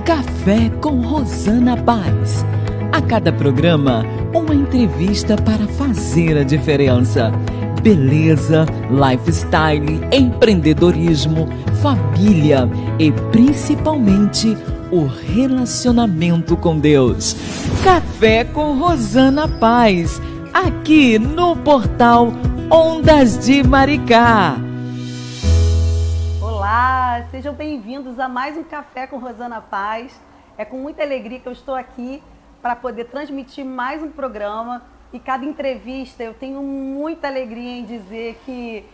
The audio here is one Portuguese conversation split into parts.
Café com Rosana Paz. A cada programa, uma entrevista para fazer a diferença. Beleza, lifestyle, empreendedorismo, família e principalmente o relacionamento com Deus. Café com Rosana Paz, aqui no portal Ondas de Maricá. Olá, sejam bem-vindos a mais um Café com Rosana Paz. É com muita alegria que eu estou aqui para poder transmitir mais um programa. E cada entrevista eu tenho muita alegria em dizer que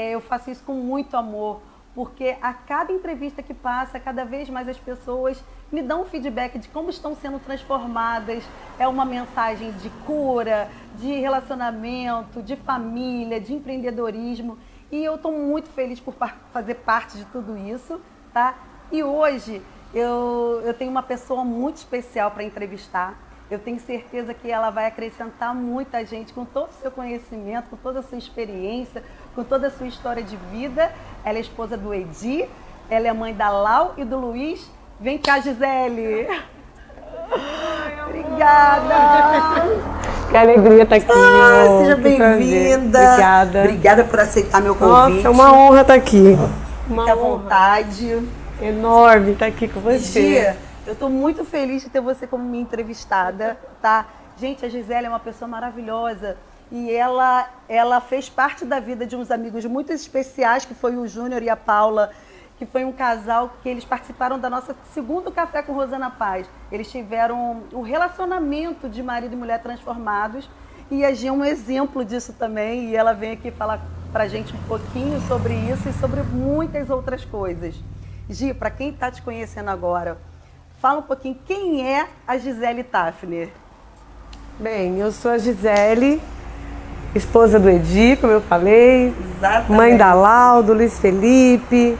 eu faço isso com muito amor, porque a cada entrevista que passa, cada vez mais as pessoas me dão um feedback de como estão sendo transformadas. É uma mensagem de cura, de relacionamento, de família, de empreendedorismo. E eu estou muito feliz por fazer parte de tudo isso, tá? E hoje eu tenho uma pessoa muito especial para entrevistar. Eu tenho certeza que ela vai acrescentar muita gente com todo o seu conhecimento, com toda a sua experiência, com toda a sua história de vida. Ela é esposa do Edi, ela é mãe da Lau e do Luiz. Vem cá, Gisele. Obrigada. Que alegria estar aqui. Seja bem-vinda. Obrigada. Obrigada por aceitar meu convite. Nossa, é uma honra estar aqui. Fique à vontade. Enorme estar aqui com você. Gia, eu estou muito feliz de ter você como minha entrevistada, tá? Gente, a Gisele é uma pessoa maravilhosa e ela fez parte da vida de uns amigos muito especiais, que foi o Júnior e a Paula, que foi um casal que eles participaram da nossa segundo Café com Rosana Paz. Eles tiveram um relacionamento de marido e mulher transformados e a Gia é um exemplo disso também, e ela vem aqui falar pra gente um pouquinho sobre isso e sobre muitas outras coisas. Gi, para quem está te conhecendo agora, fala um pouquinho quem é a Gisele Tafner. Bem, eu sou a Gisele, esposa do Edi, como eu falei. Exatamente. Mãe da Lau, do Luiz Felipe.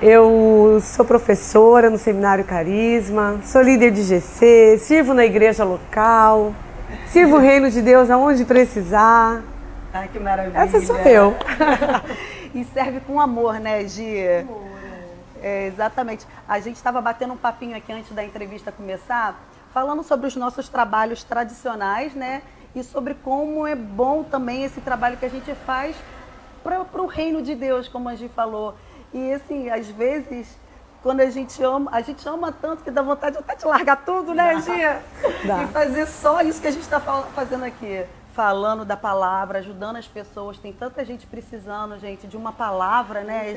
Eu sou professora no Seminário Carisma, sou líder de GC, sirvo na igreja local, sirvo o reino de Deus aonde precisar. Ai, que maravilha. Essa sou eu. E serve com amor, né, Gi? Exatamente. A gente estava batendo um papinho aqui antes da entrevista começar, falando sobre os nossos trabalhos tradicionais, né? E sobre como é bom também esse trabalho que a gente faz para o reino de Deus, como a Gi falou. E assim, às vezes, quando a gente ama tanto que dá vontade até de largar tudo, né, Gi? Dá. E fazer só isso que a gente está fazendo aqui. Falando da palavra, ajudando as pessoas. Tem tanta gente precisando, gente, de uma palavra, né?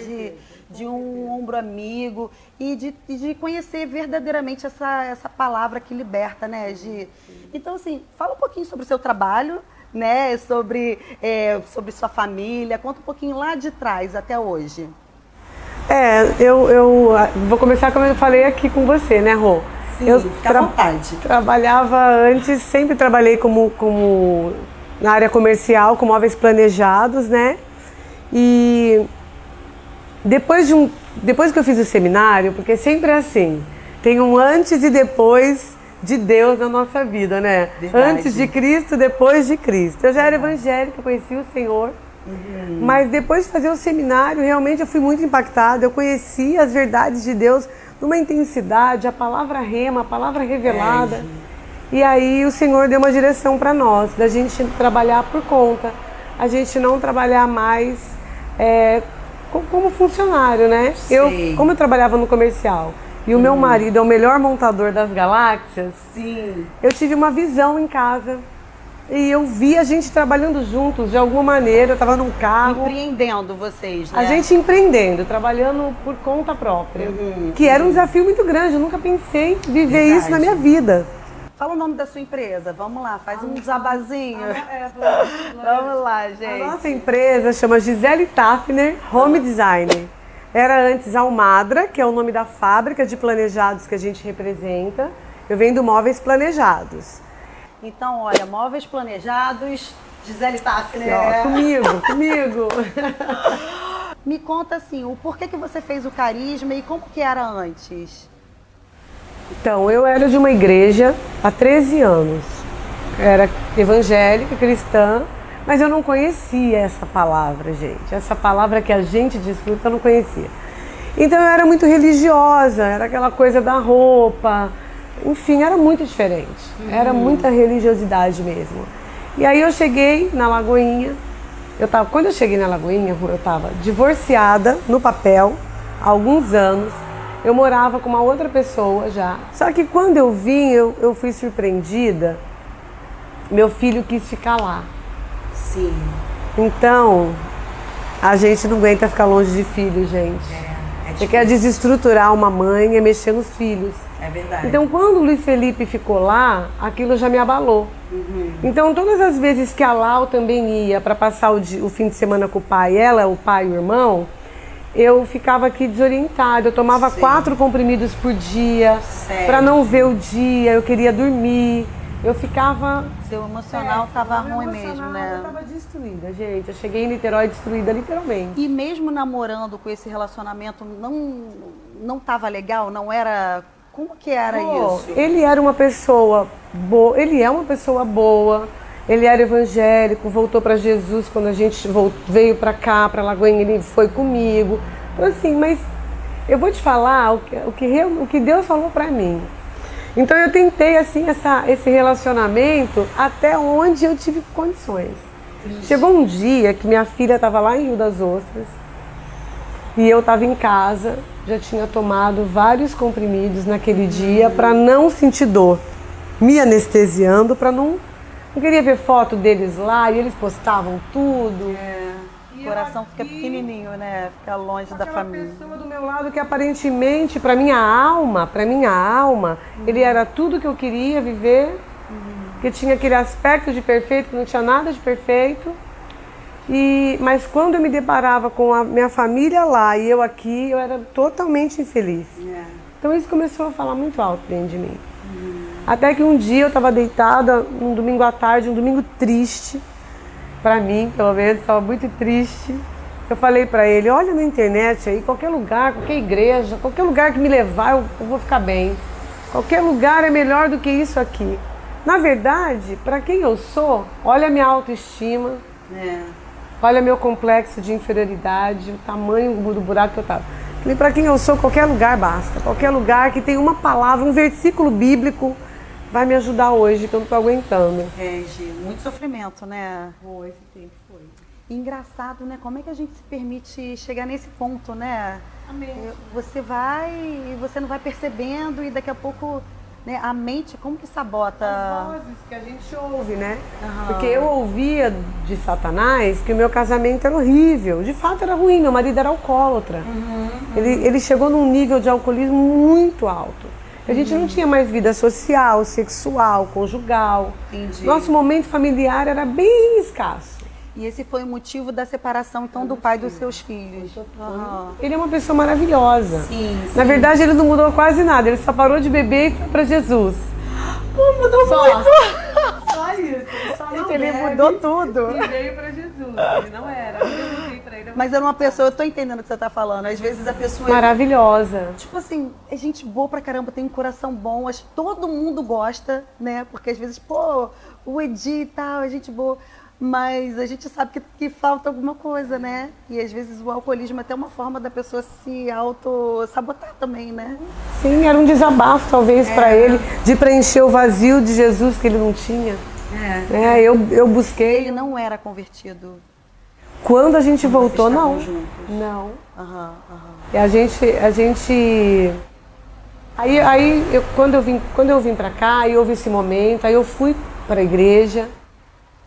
De um ombro amigo e de conhecer verdadeiramente essa palavra que liberta, né, Gi? Então, assim, fala um pouquinho sobre o seu trabalho, né? Sobre sua família. Conta um pouquinho lá de trás até hoje. Eu vou começar como eu falei aqui com você, né, Rô? Sim, fica à vontade. Trabalhava antes, sempre trabalhei como na área comercial, com móveis planejados, né? E depois que eu fiz o seminário, porque sempre é assim, tem um antes e depois de Deus na nossa vida, né? Verdade. Antes de Cristo, depois de Cristo. Eu já era evangélica, conheci o Senhor. Mas depois de fazer o seminário, realmente eu fui muito impactada. Eu conheci as verdades de Deus numa intensidade, a palavra rema, a palavra revelada. E aí o Senhor deu uma direção para nós, da gente trabalhar por conta, a gente não trabalhar mais como funcionário, né? Como eu trabalhava no comercial e o meu marido é o melhor montador das galáxias, Sim. Eu tive uma visão em casa. E eu vi a gente trabalhando juntos de alguma maneira, eu estava num carro. Empreendendo vocês, né? A gente empreendendo, trabalhando por conta própria. Que era um desafio muito grande, eu nunca pensei em viver isso na minha vida. Fala o nome da sua empresa, vamos lá, faz um jabazinho. Vamos lá, gente. A nossa empresa chama Gisele Tafner Home Design. Era antes Almadra, que é o nome da fábrica de planejados que a gente representa. Eu vendo móveis planejados. Então, olha, móveis planejados, Gisele Tafner. Comigo. Me conta assim, o porquê que você fez o Carisma e como que era antes? Então, eu era de uma igreja há 13 anos. Era evangélica, cristã, mas eu não conhecia essa palavra, gente. Essa palavra que a gente desfruta, eu não conhecia. Então eu era muito religiosa, era aquela coisa da roupa, enfim, era muito diferente. Era muita religiosidade mesmo. E aí eu cheguei na Lagoinha, quando eu cheguei na Lagoinha, eu estava divorciada no papel há alguns anos. Eu morava com uma outra pessoa já. Só que quando eu vim, eu fui surpreendida. Meu filho quis ficar lá. Sim. Então, a gente não aguenta ficar longe de filho, gente. Você quer desestruturar uma mãe, é mexer nos filhos. É verdade. Então, quando o Luiz Felipe ficou lá, aquilo já me abalou. Então, todas as vezes que a Lau também ia para passar o fim de semana com o pai, ela, o pai e o irmão, eu ficava aqui desorientada. Eu tomava 4 comprimidos por dia para não ver o dia, eu queria dormir. Eu ficava... Seu emocional estava ruim mesmo, né? Eu estava destruída, gente. Eu cheguei em Niterói destruída, literalmente. E mesmo namorando com esse relacionamento, não estava legal? Não era... Como que era isso? Ele era uma pessoa boa, ele é uma pessoa boa, ele era evangélico, voltou para Jesus quando a gente veio para cá, para Lagoinha, ele foi comigo. Então assim, mas eu vou te falar o que Deus falou para mim. Então eu tentei assim esse relacionamento até onde eu tive condições. Chegou um dia que minha filha estava lá em Rio das Ostras e eu estava em casa, já tinha tomado vários comprimidos naquele dia para não sentir dor, me anestesiando para não queria ver foto deles lá e eles postavam tudo. O coração fica pequenininho, né? Fica longe da família. Aquela pessoa do meu lado que aparentemente para minha alma, ele era tudo que eu queria viver, que tinha aquele aspecto de perfeito, que não tinha nada de perfeito. Mas quando eu me deparava com a minha família lá e eu aqui, eu era totalmente infeliz. Então isso começou a falar muito alto dentro de mim. Até que um dia eu estava deitada, um domingo à tarde, um domingo triste, para mim, pelo menos, estava muito triste. Eu falei para ele, olha na internet aí, qualquer lugar, qualquer igreja, qualquer lugar que me levar, eu vou ficar bem. Qualquer lugar é melhor do que isso aqui. Na verdade, para quem eu sou, olha a minha autoestima, olha meu complexo de inferioridade, o tamanho do buraco que eu estava. Falei, para quem eu sou, qualquer lugar basta. Qualquer lugar que tem uma palavra, um versículo bíblico, vai me ajudar hoje, que eu não estou aguentando. Gi, muito sofrimento, né? Foi, esse tempo foi. E engraçado, né? Como é que a gente se permite chegar nesse ponto, né? Amém. Você vai e você não vai percebendo e daqui a pouco, né, a mente, como que sabota? As vozes que a gente ouve, né? Porque eu ouvia de Satanás que o meu casamento era horrível. De fato era ruim, meu marido era alcoólatra. Ele chegou num nível de alcoolismo muito alto. A gente não tinha mais vida social, sexual, conjugal. Entendi. Nosso momento familiar era bem escasso. E esse foi o motivo da separação, então, do pai dos seus filhos. Ele é uma pessoa maravilhosa. Sim. Na verdade, ele não mudou quase nada. Ele só parou de beber e foi pra Jesus. Mudou muito! Só isso. Só não Ele bebe mudou tudo. E veio pra Jesus. Ele não era. Eu mudei pra ele. Mas era uma pessoa, eu tô entendendo o que você tá falando. Às vezes a pessoa Maravilhosa. tipo assim, é gente boa pra caramba, tem um coração bom, acho que todo mundo gosta, né? Porque às vezes, pô, o Edi e tal, é gente boa. Mas a gente sabe que falta alguma coisa, né? E às vezes o alcoolismo é até uma forma da pessoa se auto-sabotar também, né? Sim, era um desabafo talvez pra ele, de preencher o vazio de Jesus que ele não tinha. Eu busquei. Ele não era convertido. Quando a gente voltou, Vocês não. estavam juntos. Não. Aham. E a gente... Aí quando eu vim pra cá, aí houve esse momento, aí eu fui pra igreja.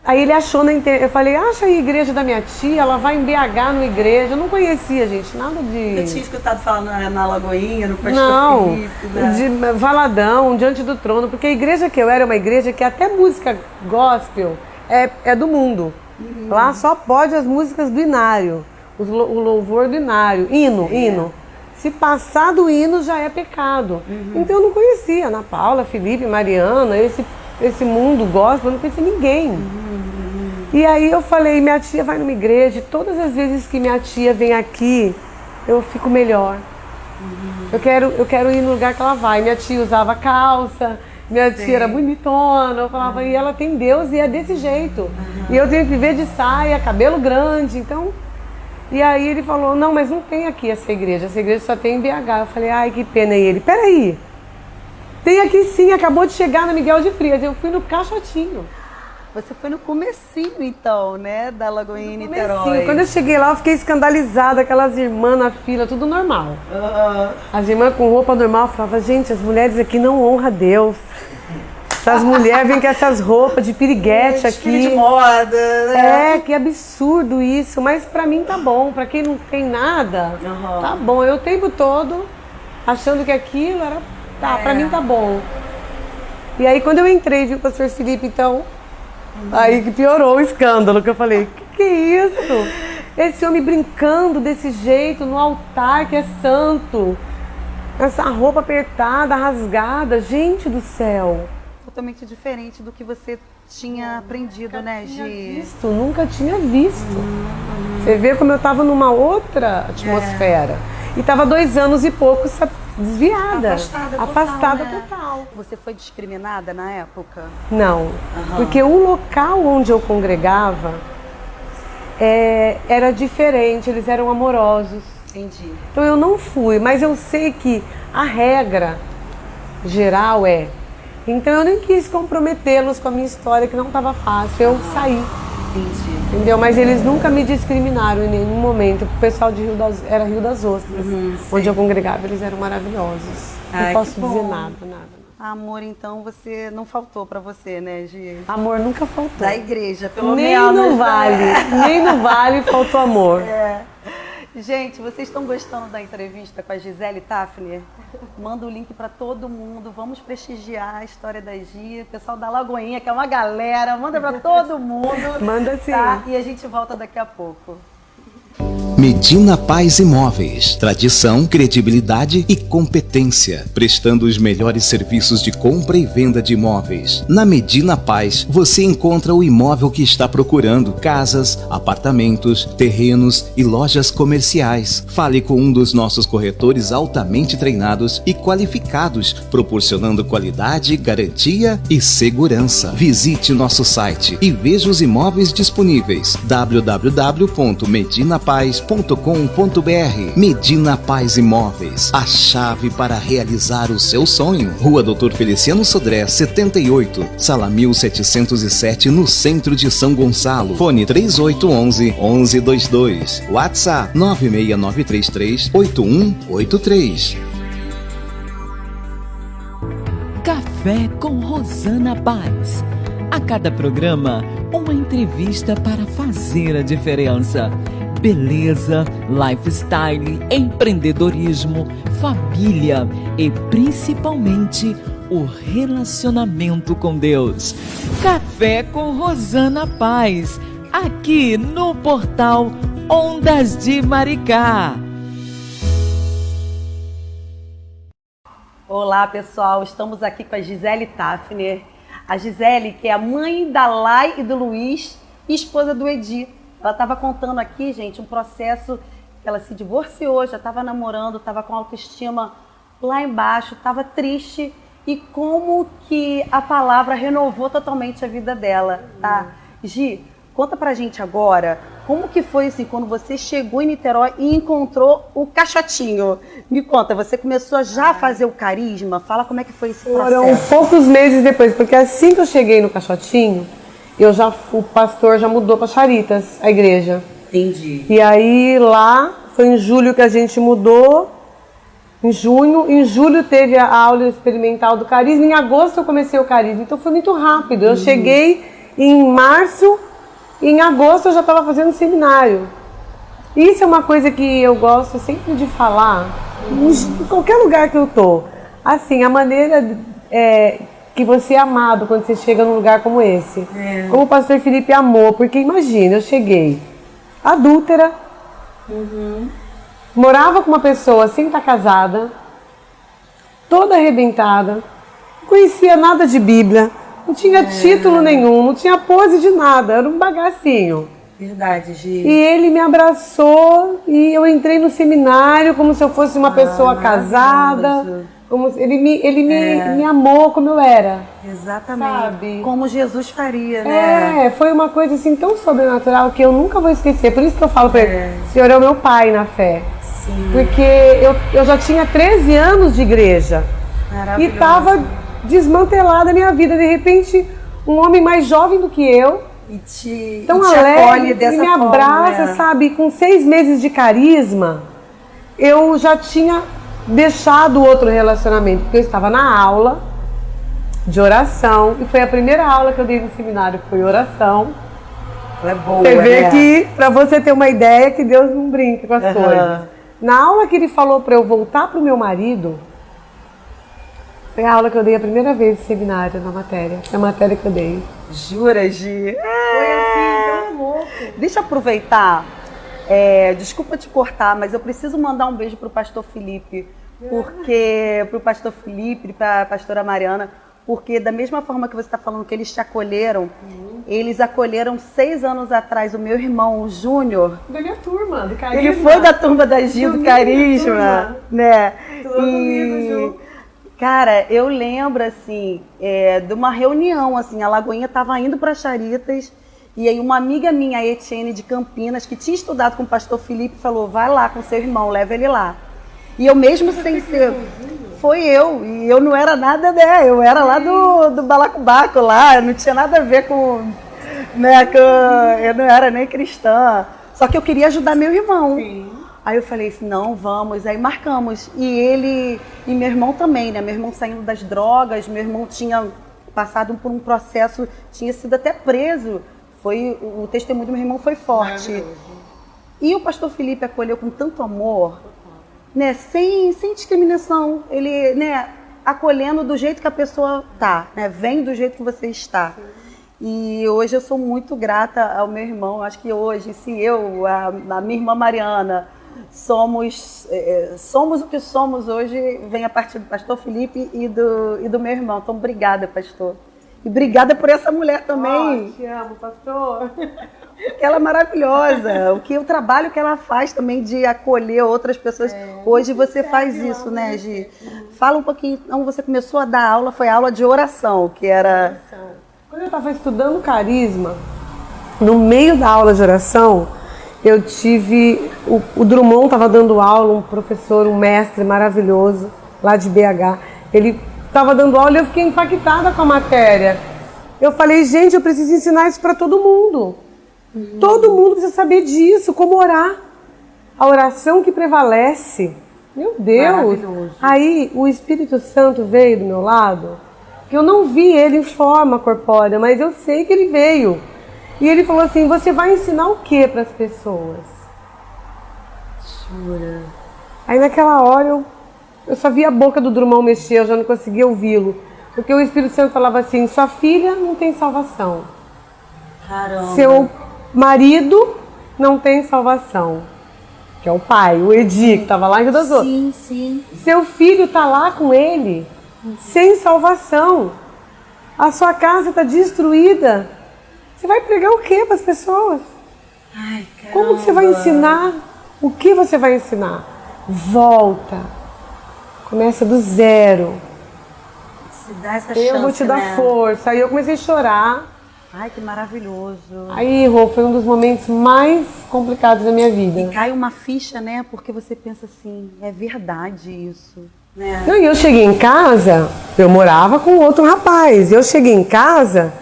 Aí ele achou na internet, eu falei, acha aí a igreja da minha tia, ela vai em BH numa igreja. Eu não conhecia, gente, nada de... Eu tinha escutado falar na Lagoinha, no Pastor Não, Felipe, né? de Valadão, Diante do Trono, porque a igreja que eu era uma igreja que até música gospel é do mundo. Lá só pode as músicas do inário, o louvor do inário, hino. Se passar do hino já é pecado. Então eu não conhecia Ana Paula, Felipe, Mariana, esse mundo gospel, eu não conhecia ninguém. E aí eu falei, minha tia vai numa igreja, e todas as vezes que minha tia vem aqui, eu fico melhor. Eu quero ir no lugar que ela vai. Minha tia usava calça, minha tia era bonitona, eu falava, e ela tem Deus e é desse jeito. E eu tenho que viver de saia, cabelo grande, então E aí ele falou, não, mas não tem aqui essa igreja só tem em BH. Eu falei, ai, que pena. E ele, peraí, tem aqui sim, acabou de chegar na Miguel de Frias. Eu fui no Caixotinho. Você foi no comecinho, então, né, da Lagoinha em Niterói. Quando eu cheguei lá, eu fiquei escandalizada, aquelas irmãs na fila, tudo normal. As irmãs com roupa normal, eu falava, gente, as mulheres aqui não honram a Deus. Essas mulheres vêm com essas roupas de piriguete aqui. De moda, né? É, que absurdo isso. Mas pra mim tá bom. Pra quem não tem nada, tá bom. Eu o tempo todo achando que aquilo era... Tá, pra mim tá bom. E aí quando eu entrei, vi o pastor Felipe, então... Aí que piorou o escândalo, que eu falei, que é isso? Esse homem brincando desse jeito no altar que é santo. Essa roupa apertada, rasgada. Gente do céu. Totalmente diferente do que você tinha aprendido, né, Gi? Nunca tinha visto. Você vê como eu estava numa outra atmosfera. E estava 2 anos e pouco desviada. Afastada total. Você foi discriminada na época? Não. Porque o local onde eu congregava era diferente, eles eram amorosos. Entendi. Então eu não fui, mas eu sei que a regra geral é... Então eu nem quis comprometê-los com a minha história, que não estava fácil. Eu saí. Entendi. Entendeu? Mas eles nunca me discriminaram em nenhum momento. O pessoal de era Rio das Ostras, onde eu congregava, eles eram maravilhosos. Não posso dizer nada. Amor, então, você não faltou pra você, né, Gi? Amor nunca faltou. Da igreja, pelo nem menos. No vale, nem no vale faltou amor. Gente, vocês estão gostando da entrevista com a Gisele Tafner? Manda o link para todo mundo, vamos prestigiar a história da Gi, o pessoal da Lagoinha, que é uma galera, manda para todo mundo. Manda sim. Tá? E a gente volta daqui a pouco. Medina Paz Imóveis. Tradição, credibilidade e competência, prestando os melhores serviços de compra e venda de imóveis. Na Medina Paz, você encontra o imóvel que está procurando: casas, apartamentos, terrenos e lojas comerciais. Fale com um dos nossos corretores altamente treinados e qualificados, proporcionando qualidade, garantia e segurança. Visite nosso site e veja os imóveis disponíveis: www.medinapaz.com.br. Medina Paz Imóveis, a chave para realizar o seu sonho. Rua Dr. Feliciano Sodré, 78, Sala 1707, no centro de São Gonçalo. Fone 3811-1122. WhatsApp 96933-8183. Café com Rosana Paz. A cada programa, uma entrevista para fazer a diferença. Beleza, lifestyle, empreendedorismo, família e principalmente o relacionamento com Deus. Café com Rosana Paz, aqui no portal Ondas de Maricá. Olá, pessoal, estamos aqui com a Gisele Tafner. A Gisele, que é a mãe da Lai e do Luiz e esposa do Edi. Ela estava contando aqui, gente, um processo que ela se divorciou, já estava namorando, estava com autoestima lá embaixo, estava triste, e como que a palavra renovou totalmente a vida dela, tá? Gi, conta pra gente agora, como que foi assim, quando você chegou em Niterói e encontrou o Caixotinho? Me conta, você começou já a fazer o carisma? Fala como é que foi esse processo. Foram poucos meses depois, porque assim que eu cheguei no Caixotinho, o pastor já mudou para Charitas, a igreja. Entendi. E aí lá, foi em julho que a gente mudou, em junho. Em julho teve a aula experimental do carisma, em agosto eu comecei o carisma, então foi muito rápido. Eu cheguei em março, e em agosto eu já estava fazendo seminário. Isso é uma coisa que eu gosto sempre de falar, em qualquer lugar que eu tô. Assim, a maneira... que você é amado quando você chega num lugar como esse. Como o pastor Felipe amou, porque imagina, eu cheguei adúltera, morava com uma pessoa sem estar casada, toda arrebentada, não conhecia nada de Bíblia, não tinha título nenhum, não tinha pose de nada, era um bagacinho. Verdade, Gi. E ele me abraçou e eu entrei no seminário como se eu fosse uma pessoa casada. Ele me amou como eu era. Exatamente. Sabe? Como Jesus faria, né? Foi uma coisa assim tão sobrenatural que eu nunca vou esquecer. Por isso que eu falo pra ele, o Senhor é o meu pai na fé. Sim. Porque eu já tinha 13 anos de igreja. E estava desmantelada a minha vida. De repente, um homem mais jovem do que eu, tão alegre, acolhe dessa e me forma, abraça, né? sabe? Com 6 meses de carisma, eu já tinha deixado outro relacionamento, porque eu estava na aula de oração, e foi a primeira aula que eu dei no seminário, foi oração. Ela é boa, Você vê né? que, pra você ter uma ideia, que Deus não brinca com as coisas. Na aula que ele falou pra eu voltar pro meu marido, foi a aula que eu dei a primeira vez no seminário, na matéria. É a matéria que eu dei. Jura, Gi? Foi assim, tão louco. Deixa eu aproveitar. Desculpa te cortar, mas eu preciso mandar um beijo pro pastor Felipe. Pro pastor Felipe e pra pastora Mariana. Porque da mesma forma que você está falando que eles te acolheram, eles acolheram 6 anos atrás o meu irmão, o Júnior. Da minha turma, do Carisma. Ele foi da turma da Gi, do Carisma, né? Estudou comigo, Ju. Cara, eu lembro, assim, de uma reunião, assim, a Lagoinha estava indo para Charitas, e aí uma amiga minha, a Etienne de Campinas, que tinha estudado com o pastor Felipe, falou, vai lá com seu irmão, leva ele lá. E eu mesmo sem ser... Foi eu, e eu não era nada, né? Eu era lá do balacobaco lá, eu não tinha nada a ver com... Né, eu não era nem cristã, só que eu queria ajudar meu irmão. Sim. Aí eu falei assim, não, vamos, aí marcamos. E ele, e meu irmão também, né? Meu irmão saindo das drogas, meu irmão tinha passado por um processo, tinha sido até preso. O testemunho do meu irmão foi forte. E o pastor Felipe acolheu com tanto amor, né? Sem discriminação. Ele, né, acolhendo do jeito que a pessoa tá, né? Vem do jeito que você está. E hoje eu sou muito grata ao meu irmão. Acho que hoje, se eu, a minha irmã Mariana, somos o que somos hoje, vem a partir do pastor Felipe e do meu irmão. Então, obrigada, pastor. E obrigada por essa mulher também. Te amo, pastor. Porque ela é maravilhosa. O trabalho que ela faz também de acolher outras pessoas. Hoje você faz isso, né, Gi? Fala um pouquinho. Então, você começou a dar aula, foi aula de oração, que era... Quando eu estava estudando Carisma, no meio da aula de oração, eu tive... O Drummond estava dando aula, um professor, um mestre maravilhoso, lá de BH. Ele estava dando aula e eu fiquei impactada com a matéria. Eu falei, gente, eu preciso ensinar isso para todo mundo. Todo mundo precisa saber disso, como orar. A oração que prevalece. Meu Deus! Aí o Espírito Santo veio do meu lado, que eu não vi ele em forma corpórea, mas eu sei que ele veio. E ele falou assim, você vai ensinar o que para as pessoas? Jura? Aí naquela hora eu só via a boca do Drummond mexer, eu já não conseguia ouvi-lo. Porque o Espírito Santo falava assim, sua filha não tem salvação. Caramba. Seu marido não tem salvação. Que é o pai, o Edi, que estava lá em Rio das Ostras. Sim, sim. Seu filho está lá com ele, sem salvação. A sua casa está destruída. Você vai pregar o que para as pessoas? Ai, Como que você vai ensinar? O que você vai ensinar? Volta. Começa do zero. Se dá essa chance, Eu vou te dar né? força. Aí eu comecei a chorar. Ai, que maravilhoso. Aí, Rô, foi um dos momentos mais complicados da minha vida. E cai uma ficha, né? Porque você pensa assim, é verdade isso, né? Não, e eu cheguei em casa, eu morava com outro rapaz. Eu cheguei em casa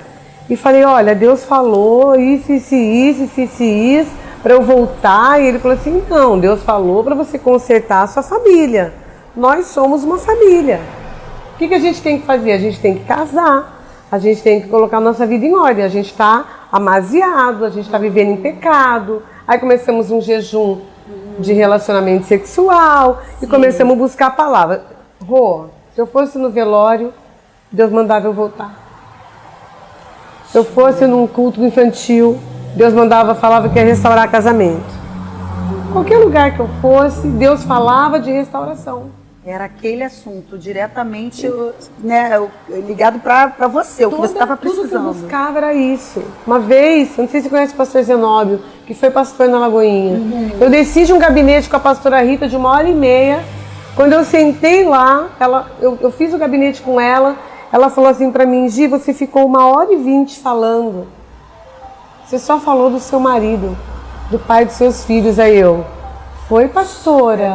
e falei, olha, Deus falou isso, para eu voltar. E ele falou assim, não, Deus falou para você consertar a sua família. Nós somos uma família. O que a gente tem que fazer? A gente tem que casar. A gente tem que colocar a nossa vida em ordem. A gente está amaziado, a gente está vivendo em pecado. Aí começamos um jejum de relacionamento sexual. E começamos a buscar a palavra. Rô, se eu fosse no velório, Deus mandava eu voltar. Se eu fosse num culto infantil, Deus falava que ia restaurar casamento. Qualquer lugar que eu fosse, Deus falava de restauração. Era aquele assunto diretamente, né, ligado para você, o que você estava precisando. Tudo que eu buscava era isso. Uma vez, não sei se você conhece o pastor Zenóbio, que foi pastor na Lagoinha. Eu desci de um gabinete com a pastora Rita de 1h30 Quando eu sentei lá, eu fiz o gabinete com ela, ela falou assim pra mim: Gi, você ficou 1h20 falando. Você só falou do seu marido, do pai dos seus filhos. Aí eu, foi, pastora.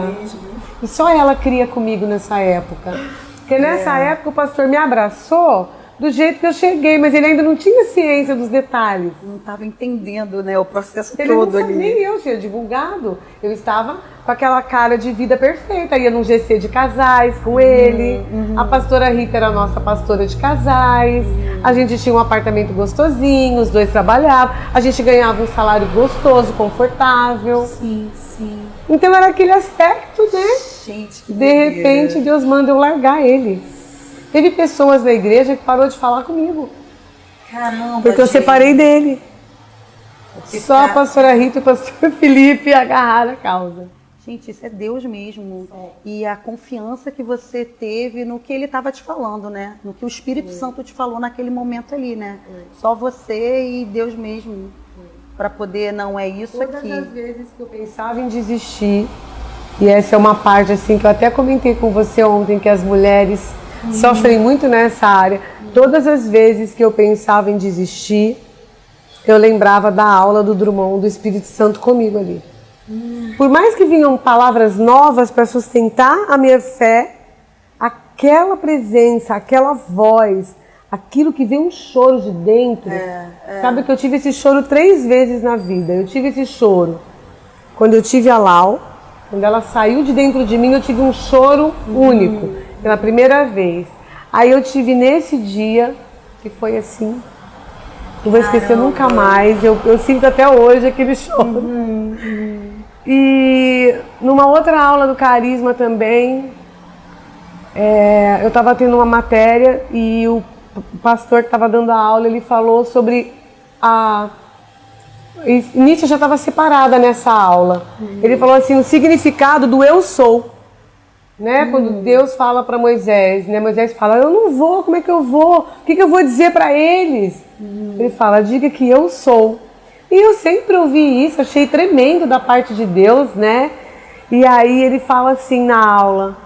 E só ela cria comigo nessa época. Porque nessa época o pastor me abraçou do jeito que eu cheguei, mas ele ainda não tinha ciência dos detalhes. Não estava entendendo, né, o processo Ele todo não ali. Nem eu tinha divulgado. Eu estava com aquela cara de vida perfeita. Ia num GC de casais com ele. A pastora Rita era a nossa pastora de casais. A gente tinha um apartamento gostosinho, os dois trabalhavam. A gente ganhava um salário gostoso, confortável. Sim, sim. Então era aquele aspecto, né? Gente, que De repente Deus manda eu largar ele. Teve pessoas da igreja que parou de falar comigo. Caramba, Porque eu gente. separei dele. Porque Só a pastora Rita e o pastor Felipe agarraram a causa. Gente, isso é Deus mesmo. E a confiança que você teve no que ele estava te falando, né? No que o Espírito Santo te falou naquele momento ali, né? Só você e Deus mesmo. Para poder, não é isso Todas aqui. as vezes que eu pensava em desistir, e essa é uma parte assim que eu até comentei com você ontem, que as mulheres sofrem muito nessa área. Todas as vezes que eu pensava em desistir, eu lembrava da aula do Drummond, do Espírito Santo comigo ali. Por mais que vinham palavras novas para sustentar a minha fé, aquela presença, aquela voz, aquilo que veio um choro de dentro. Sabe que eu tive esse choro 3 vezes na vida. Eu tive esse choro quando eu tive a Lau, quando ela saiu de dentro de mim, eu tive um choro único, pela primeira vez. Aí eu tive nesse dia, que foi assim, não vou esquecer nunca mais, eu sinto até hoje aquele choro. E numa outra aula do Carisma também, eu estava tendo uma matéria e o pastor que estava dando a aula, ele falou sobre nisso eu já estava separada nessa aula. Ele falou assim, o significado do eu sou. Né? Quando Deus fala para Moisés, né? Moisés fala, eu não vou, como é que eu vou? O que eu vou dizer para eles? Ele fala, diga que eu sou. E eu sempre ouvi isso, achei tremendo da parte de Deus, né? E aí ele fala assim na aula,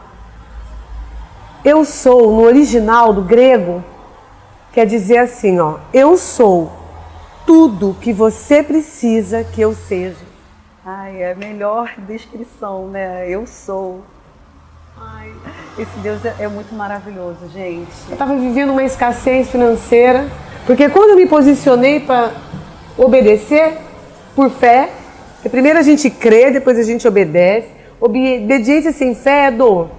eu sou, no original do grego, quer dizer assim, ó, eu sou tudo que você precisa que eu seja. Ai, é a melhor descrição, né? Eu sou. Ai, esse Deus é muito maravilhoso, gente. Eu estava vivendo uma escassez financeira, porque quando eu me posicionei para obedecer por fé, primeiro a gente crê, depois a gente obedece. Obediência sem fé é dor.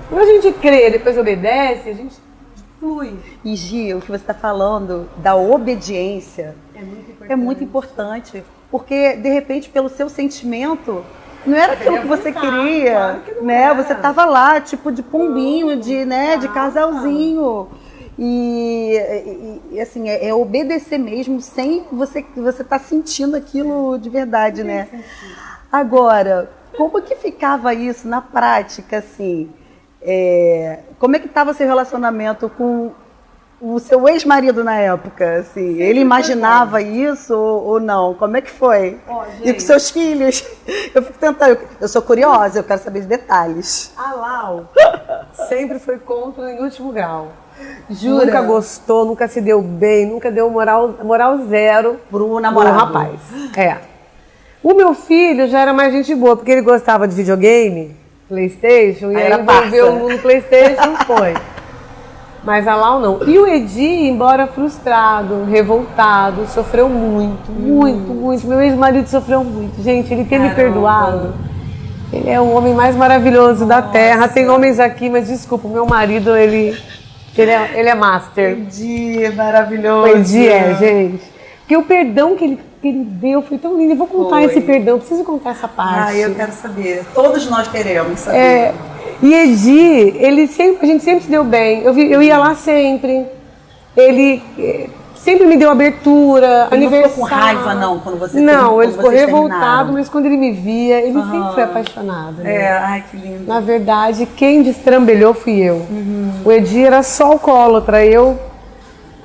Quando a gente crê, depois obedece, a gente flui. E Gi, o que você está falando da obediência é muito importante, porque de repente pelo seu sentimento não era aquilo que você queria, claro que não né? era. Você Você tava lá, tipo de pombinho, de casalzinho. E assim, é obedecer mesmo, sem você tá sentindo aquilo de verdade, né? Agora, como que ficava isso na prática, assim? Como é que estava seu relacionamento com o seu ex-marido na época, assim? Ele imaginava isso ou não? Como é que foi? E com seus filhos? Eu fico tentando, eu sou curiosa, eu quero saber de detalhes. A Lau sempre foi contra em último grau. Jura? Nunca gostou, nunca se deu bem, nunca deu moral zero Pro namorado. pro rapaz. O meu filho já era mais gente boa, porque ele gostava de videogame, PlayStation, e Aí aí era envolveu parça. no PlayStation, foi. Mas a Lau não. E o Edi, embora frustrado, revoltado, sofreu muito, muito. Meu ex-marido sofreu muito. Gente, ele ter me perdoado. Ele é o homem mais maravilhoso da Terra. Tem homens aqui, mas desculpa, o meu marido, ele é master. Edi, maravilhoso. O Edi gente. Porque o perdão que ele deu foi tão lindo. Eu vou contar esse perdão, preciso contar essa parte. Eu quero saber. Todos nós queremos saber. E Edi, a gente sempre se deu bem. Eu ia lá sempre. Ele sempre me deu abertura, Ele aniversário. não ficou com raiva, não, quando você Não, ele quando ficou vocês revoltado, terminaram? mas quando ele me via, ele sempre foi apaixonado. Né? Ai, que lindo. Na verdade, quem destrambelhou fui eu. O Edi era só alcoólatra.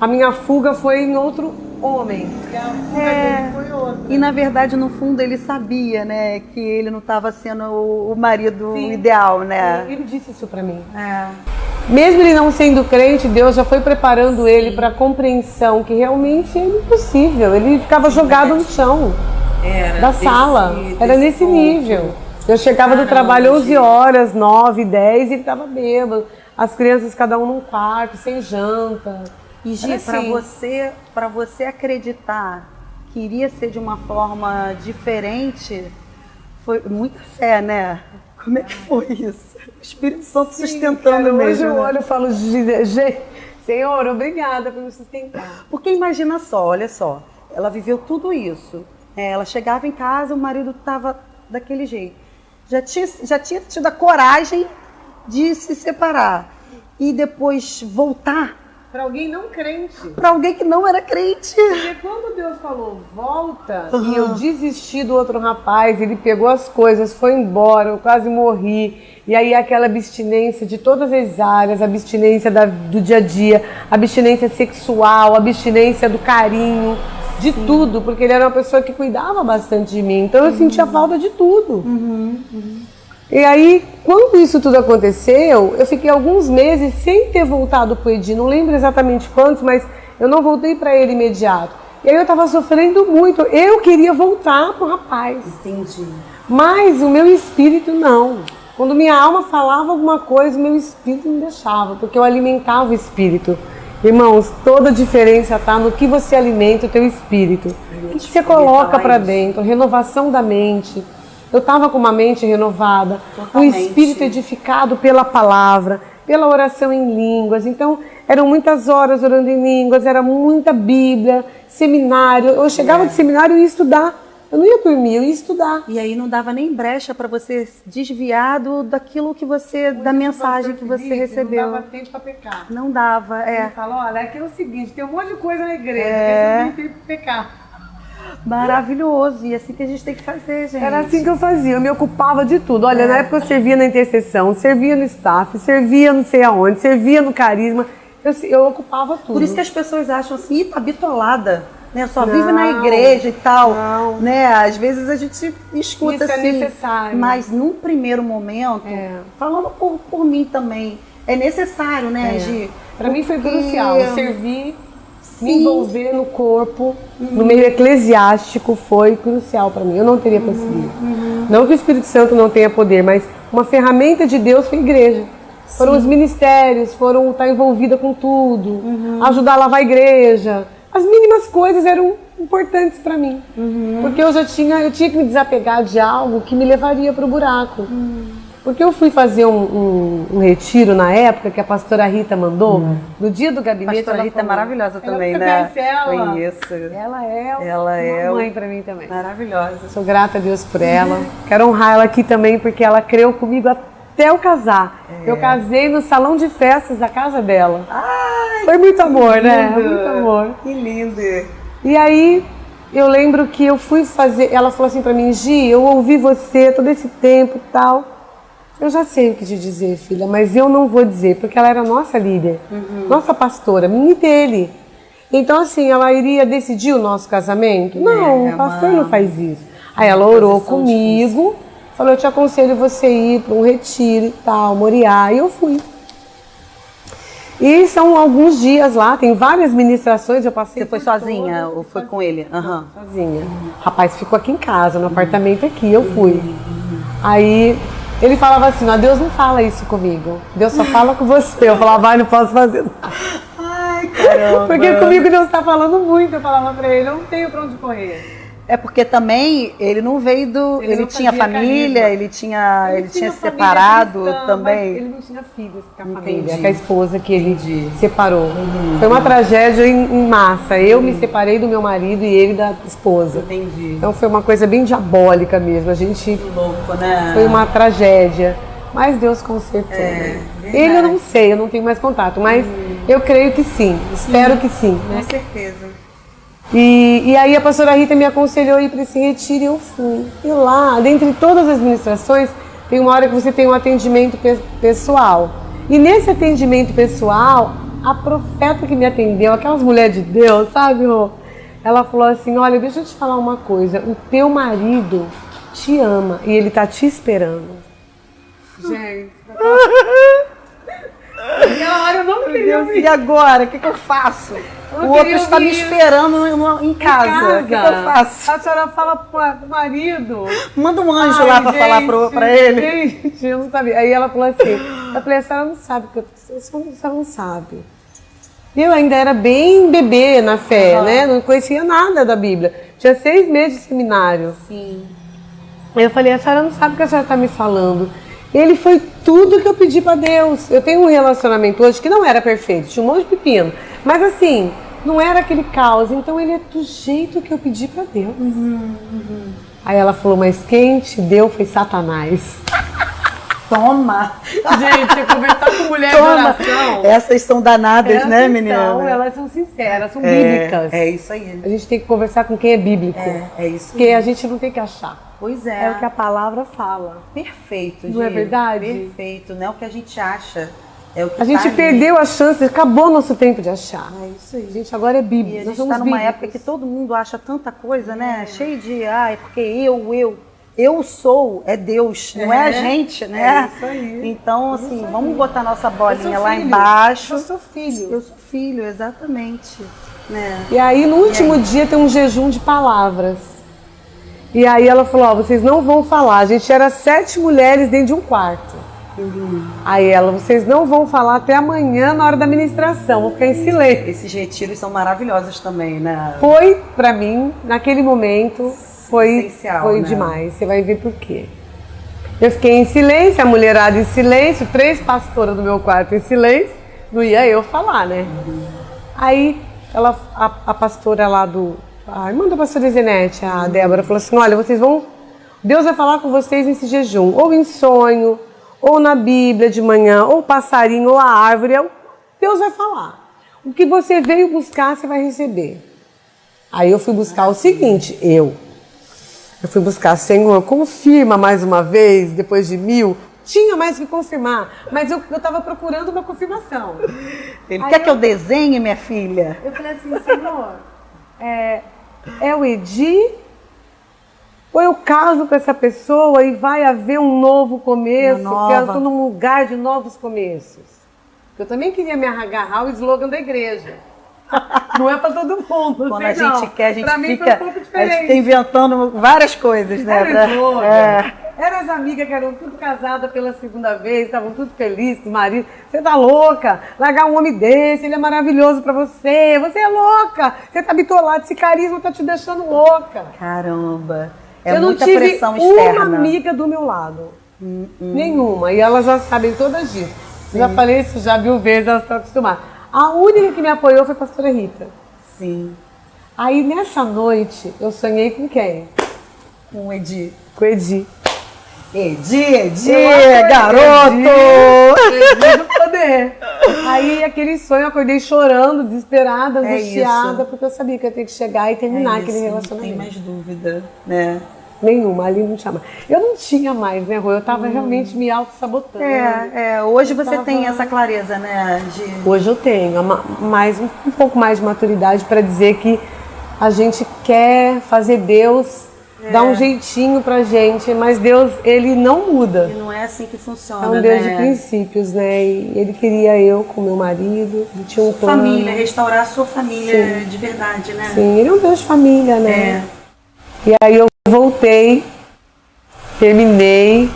A minha fuga foi em outro homem. E a fuga dele foi outra. E na verdade, no fundo, ele sabia, né, que ele não estava sendo o marido ideal, né? Ele disse isso pra mim. É. Mesmo ele não sendo crente, Deus já foi preparando ele para a compreensão que realmente é impossível. Ele ficava jogado no chão da sala. Era nesse nível. Eu chegava do trabalho 11 horas, 9, 10 e ele estava bêbado. As crianças cada um num quarto, sem janta. E Gi, para você acreditar que iria ser de uma forma diferente, foi muita fé, né? Como é que foi isso? O Espírito Santo sustentando cara, mesmo. Hoje eu né? olho e falo, Senhor, obrigada por me sustentar. Porque imagina só, olha só, ela viveu tudo isso. Ela chegava em casa, o marido estava daquele jeito. Já tinha tido a coragem de se separar e depois voltar Para alguém não crente. para alguém que não era crente. Porque quando Deus falou, volta, e eu desisti do outro rapaz, ele pegou as coisas, foi embora, eu quase morri. E aí aquela abstinência de todas as áreas, abstinência do dia a dia, abstinência sexual, abstinência do carinho, de tudo, porque ele era uma pessoa que cuidava bastante de mim. Então eu sentia falta de tudo. E aí, quando isso tudo aconteceu, eu fiquei alguns meses sem ter voltado pro Edi, não lembro exatamente quantos, mas eu não voltei para ele imediato. E aí eu estava sofrendo muito, eu queria voltar pro rapaz. Entendi. Mas o meu espírito não. Quando minha alma falava alguma coisa, o meu espírito não deixava, porque eu alimentava o espírito. Irmãos, toda a diferença está no que você alimenta o teu espírito. O que você coloca para dentro, renovação da mente. Eu estava com uma mente renovada, Totalmente. o espírito edificado pela palavra, pela oração em línguas. Então, eram muitas horas orando em línguas, era muita Bíblia, seminário. Eu chegava de seminário e ia estudar. Eu não ia dormir, eu ia estudar. E aí não dava nem brecha para você desviar daquilo que você, da mensagem que você recebeu. Não dava tempo para pecar. Não dava, Ele fala, olha, aqui é o seguinte, tem um monte de coisa na igreja, você não tem tempo para pecar. Maravilhoso, e é assim que a gente tem que fazer, gente. Era assim que eu fazia, eu me ocupava de tudo. Olha, na época eu servia na intercessão, servia no staff, servia não sei aonde, servia no carisma, eu ocupava tudo. Por isso que as pessoas acham assim, tá bitolada, né? Só vive na igreja e tal, né? Às vezes a gente escuta isso assim, é necessário. Mas num primeiro momento, falando por mim também, é necessário, né, Gi? Para mim foi crucial, servir, me envolver no corpo, no meio eclesiástico foi crucial para mim. Eu não teria conseguido. Não que o Espírito Santo não tenha poder, mas uma ferramenta de Deus foi a igreja. Foram os ministérios, foram estar envolvida com tudo, ajudar a lavar a igreja. As mínimas coisas eram importantes para mim, porque eu tinha que me desapegar de algo que me levaria para o buraco. Porque eu fui fazer um retiro na época que a pastora Rita mandou, no dia do gabinete. A pastora Rita é maravilhosa também, você né? conhece ela? Conheço. Ela é uma mãe para mim também. Maravilhosa. Sou grata a Deus por ela. Quero honrar ela aqui também porque ela creu comigo até eu casar. Eu casei no salão de festas da casa dela. Ai, foi muito amor, né? lindo. Muito amor. Que lindo. E aí eu lembro que eu fui fazer, ela falou assim pra mim, Gi, eu ouvi você todo esse tempo e tal. Eu já sei o que te dizer, filha, mas eu não vou dizer, porque ela era nossa líder, nossa pastora, minha e dele. Então assim, ela iria decidir o nosso casamento? Não, o pastor não faz isso. Aí ela orou comigo, falou, eu te aconselho você ir para um retiro e tal, Moriá, e eu fui. E são alguns dias lá, tem várias ministrações, eu passei. Você foi sozinha ou foi com ele? Sozinha. O rapaz ficou aqui em casa, no apartamento aqui, eu fui. Aí ele falava assim, não, Deus não fala isso comigo, Deus só fala com você. Eu falava, vai, não posso fazer nada. Ai, caramba. Porque comigo Deus está falando muito, eu falava pra ele, eu não tenho pra onde correr. É porque também ele não veio do... Ele tinha família, ele tinha se separado cristã, também. Mas ele não tinha filhos com a família, com a esposa que ele separou. Foi uma tragédia em massa. Eu me separei do meu marido e ele da esposa. Entendi. Então foi uma coisa bem diabólica mesmo. A gente... Louco, né? Foi uma tragédia. Mas Deus consertou. Ele eu não sei, eu não tenho mais contato. Mas eu creio que sim. Espero que sim. Com certeza. E aí a pastora Rita me aconselhou a ir para esse retiro e eu fui. E lá, dentre todas as ministrações, tem uma hora que você tem um atendimento pessoal. E nesse atendimento pessoal, a profeta que me atendeu, aquelas mulheres de Deus, sabe, Rô? Ela falou assim, olha, deixa eu te falar uma coisa, o teu marido te ama e ele tá te esperando. Gente, naquela hora eu não queria E agora, o que eu faço? O outro está me esperando em casa. O que eu faço? A senhora fala pro marido. Manda um anjo lá para falar pra ele. Gente, eu não sabia. Aí ela falou assim, eu falei, a senhora não sabe, a senhora não sabe. Eu ainda era bem bebê na fé, né? Não conhecia nada da Bíblia. Tinha 6 meses de seminário. Sim. Aí eu falei, a senhora não sabe o que a senhora está me falando. Ele foi tudo que eu pedi para Deus. Eu tenho um relacionamento hoje que não era perfeito, tinha um monte de pepino. Mas assim, não era aquele caos. Então ele é do jeito que eu pedi para Deus. Aí ela falou, mas quem te deu foi Satanás. Toma! Gente, conversar com mulher de oração. Essas são danadas, né, menina? Elas são sinceras, são bíblicas. É isso aí. A gente tem que conversar com quem é bíblico. É isso. Porque a gente não tem que achar. Pois é. É o que a palavra fala. Perfeito, Não é verdade? Perfeito. Não é o que a gente acha. É o que A gente tá perdeu a chance, acabou nosso tempo de achar. É isso aí. A gente agora é bíblico. E a Nós gente somos está numa bíblicos. época que todo mundo acha tanta coisa, né? Cheio de, é porque eu sou, é Deus, não é a gente, né? É isso aí. Então, assim, vamos botar nossa bolinha lá filho. embaixo. Eu sou filho. Eu sou filho, exatamente. Né? E aí, no último dia, tem um jejum de palavras. E aí ela falou, ó, vocês não vão falar. A gente era 7 mulheres dentro de um quarto. Aí ela, vocês não vão falar até amanhã na hora da ministração, vou ficar em silêncio. Esses retiros são maravilhosos também, né? Foi, pra mim, naquele momento, foi Essencial, né? demais. Você vai ver por quê. Eu fiquei em silêncio, a mulherada em silêncio, 3 pastoras do meu quarto em silêncio, não ia eu falar, né? Aí ela, a pastora lá a irmã da pastora Zenete, a Débora, falou assim, olha, vocês vão, Deus vai falar com vocês nesse jejum, ou em sonho, ou na Bíblia de manhã, ou o passarinho, ou a árvore, Deus vai falar. O que você veio buscar, você vai receber. Aí eu fui buscar o seguinte, eu fui buscar, Senhor, confirma mais uma vez, depois de 1000, tinha mais que confirmar, mas eu estava procurando uma confirmação. Ele quer que eu desenhe, minha filha? Eu falei assim, Senhor, é o Edi? Ou eu caso com essa pessoa e vai haver um novo começo? Porque eu estou num lugar de novos começos. Eu também queria me agarrar ao slogan da igreja. Não é para todo mundo. Quando a gente quer, a gente pra mim fica, foi um pouco diferente. a gente fica inventando várias coisas, né? Eram as amigas que eram tudo casadas pela segunda vez, estavam tudo felizes com o marido. Você tá louca? Largar um homem desse, ele é maravilhoso pra você. Você é louca. Você tá bitolada, esse carisma tá te deixando louca. Caramba. Eu não muita tive pressão externa. uma amiga do meu lado. Nenhuma. E elas já sabem todas disso. Já falei isso já 1000 vezes, elas estão acostumadas. A única que me apoiou foi a pastora Rita. Sim. Aí nessa noite eu sonhei com quem? Com o Edi. Com o Edi. Edi, garoto! Edi do poder. Aí aquele sonho eu acordei chorando, desesperada, angustiada, porque eu sabia que eu ia ter que chegar e terminar aquele relacionamento. Não tem mais dúvida, né? Nenhuma, ali não tinha mais. Eu não tinha mais, né, Rô? Eu tava realmente me auto-sabotando. Hoje você tem essa clareza, né? Hoje eu tenho um pouco mais de maturidade para dizer que a gente quer fazer Deus dar um jeitinho pra gente, mas Deus, ele não muda. E não é assim que funciona, é um Deus de princípios, né? E ele queria eu com meu marido, ele tinha um plano. Família, restaurar a sua família de verdade, né? Sim, ele é um Deus de família, né? E aí eu voltei, terminei.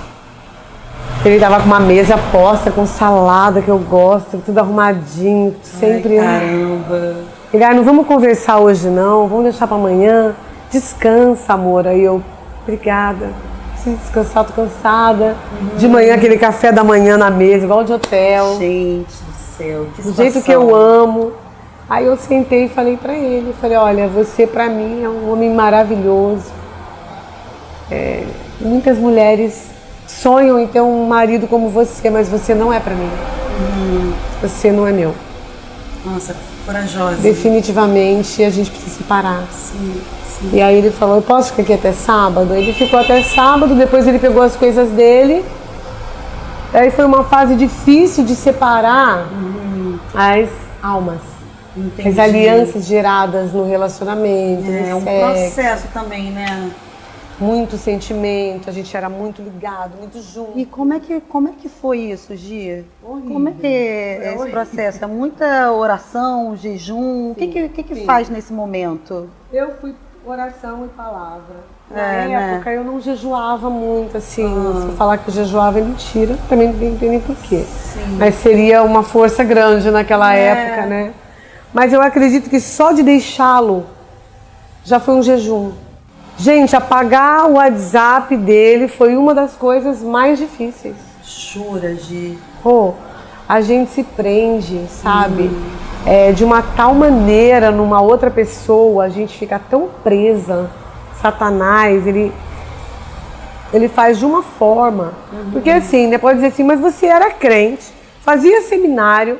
Ele tava com uma mesa posta com salada que eu gosto, tudo arrumadinho, sempre. Caramba! Ele, não vamos conversar hoje não, vamos deixar pra amanhã. Descansa, amor. Aí eu, obrigada. Preciso descansar, tô cansada. De manhã, aquele café da manhã na mesa, igual de hotel. Gente do céu, que do jeito que eu amo. Aí eu sentei e falei pra ele, falei, olha, você pra mim é um homem maravilhoso. Muitas mulheres sonham em ter um marido como você, mas você não é pra mim. Você não é meu. Nossa, corajosa. Definitivamente a gente precisa se parar. Sim. E aí ele falou, eu posso ficar aqui até sábado? Ele ficou até sábado, depois ele pegou as coisas dele. Aí foi uma fase difícil de separar as almas. Entendi. As alianças geradas no relacionamento, É no um sexo, processo também, né? muito sentimento, a gente era muito ligado, muito junto. E como é que foi isso, Gia? Horrível. Como é que é esse horrível. processo? É muita oração, jejum? O que faz nesse momento? Eu fui oração e palavra. Na É, época eu não jejuava muito, assim. Se eu falar que eu jejuava é mentira, também não tem nem porquê. Mas seria uma força grande naquela época, né? Mas eu acredito que só de deixá-lo já foi um jejum. Gente, apagar o WhatsApp dele foi uma das coisas mais difíceis. Jura, Gi? Pô, a gente se prende, sabe? De uma tal maneira numa outra pessoa, a gente fica tão presa. Satanás, ele faz de uma forma. Porque assim, né, pode dizer assim, mas você era crente, fazia seminário,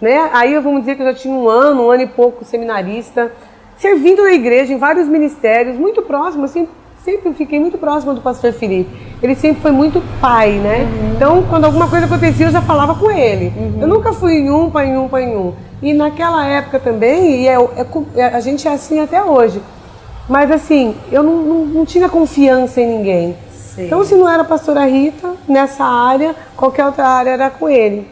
né? Aí vamos dizer que eu já tinha um ano e pouco seminarista, servindo na igreja, em vários ministérios, muito próximo, assim, sempre fiquei muito próxima do pastor Felipe. Ele sempre foi muito pai, né? Então, quando alguma coisa acontecia, eu já falava com ele. Eu nunca fui em um. E naquela época também, a gente é assim até hoje. Mas assim, eu não tinha confiança em ninguém. Sim. Então, se não era a pastora Rita, nessa área, qualquer outra área era com ele.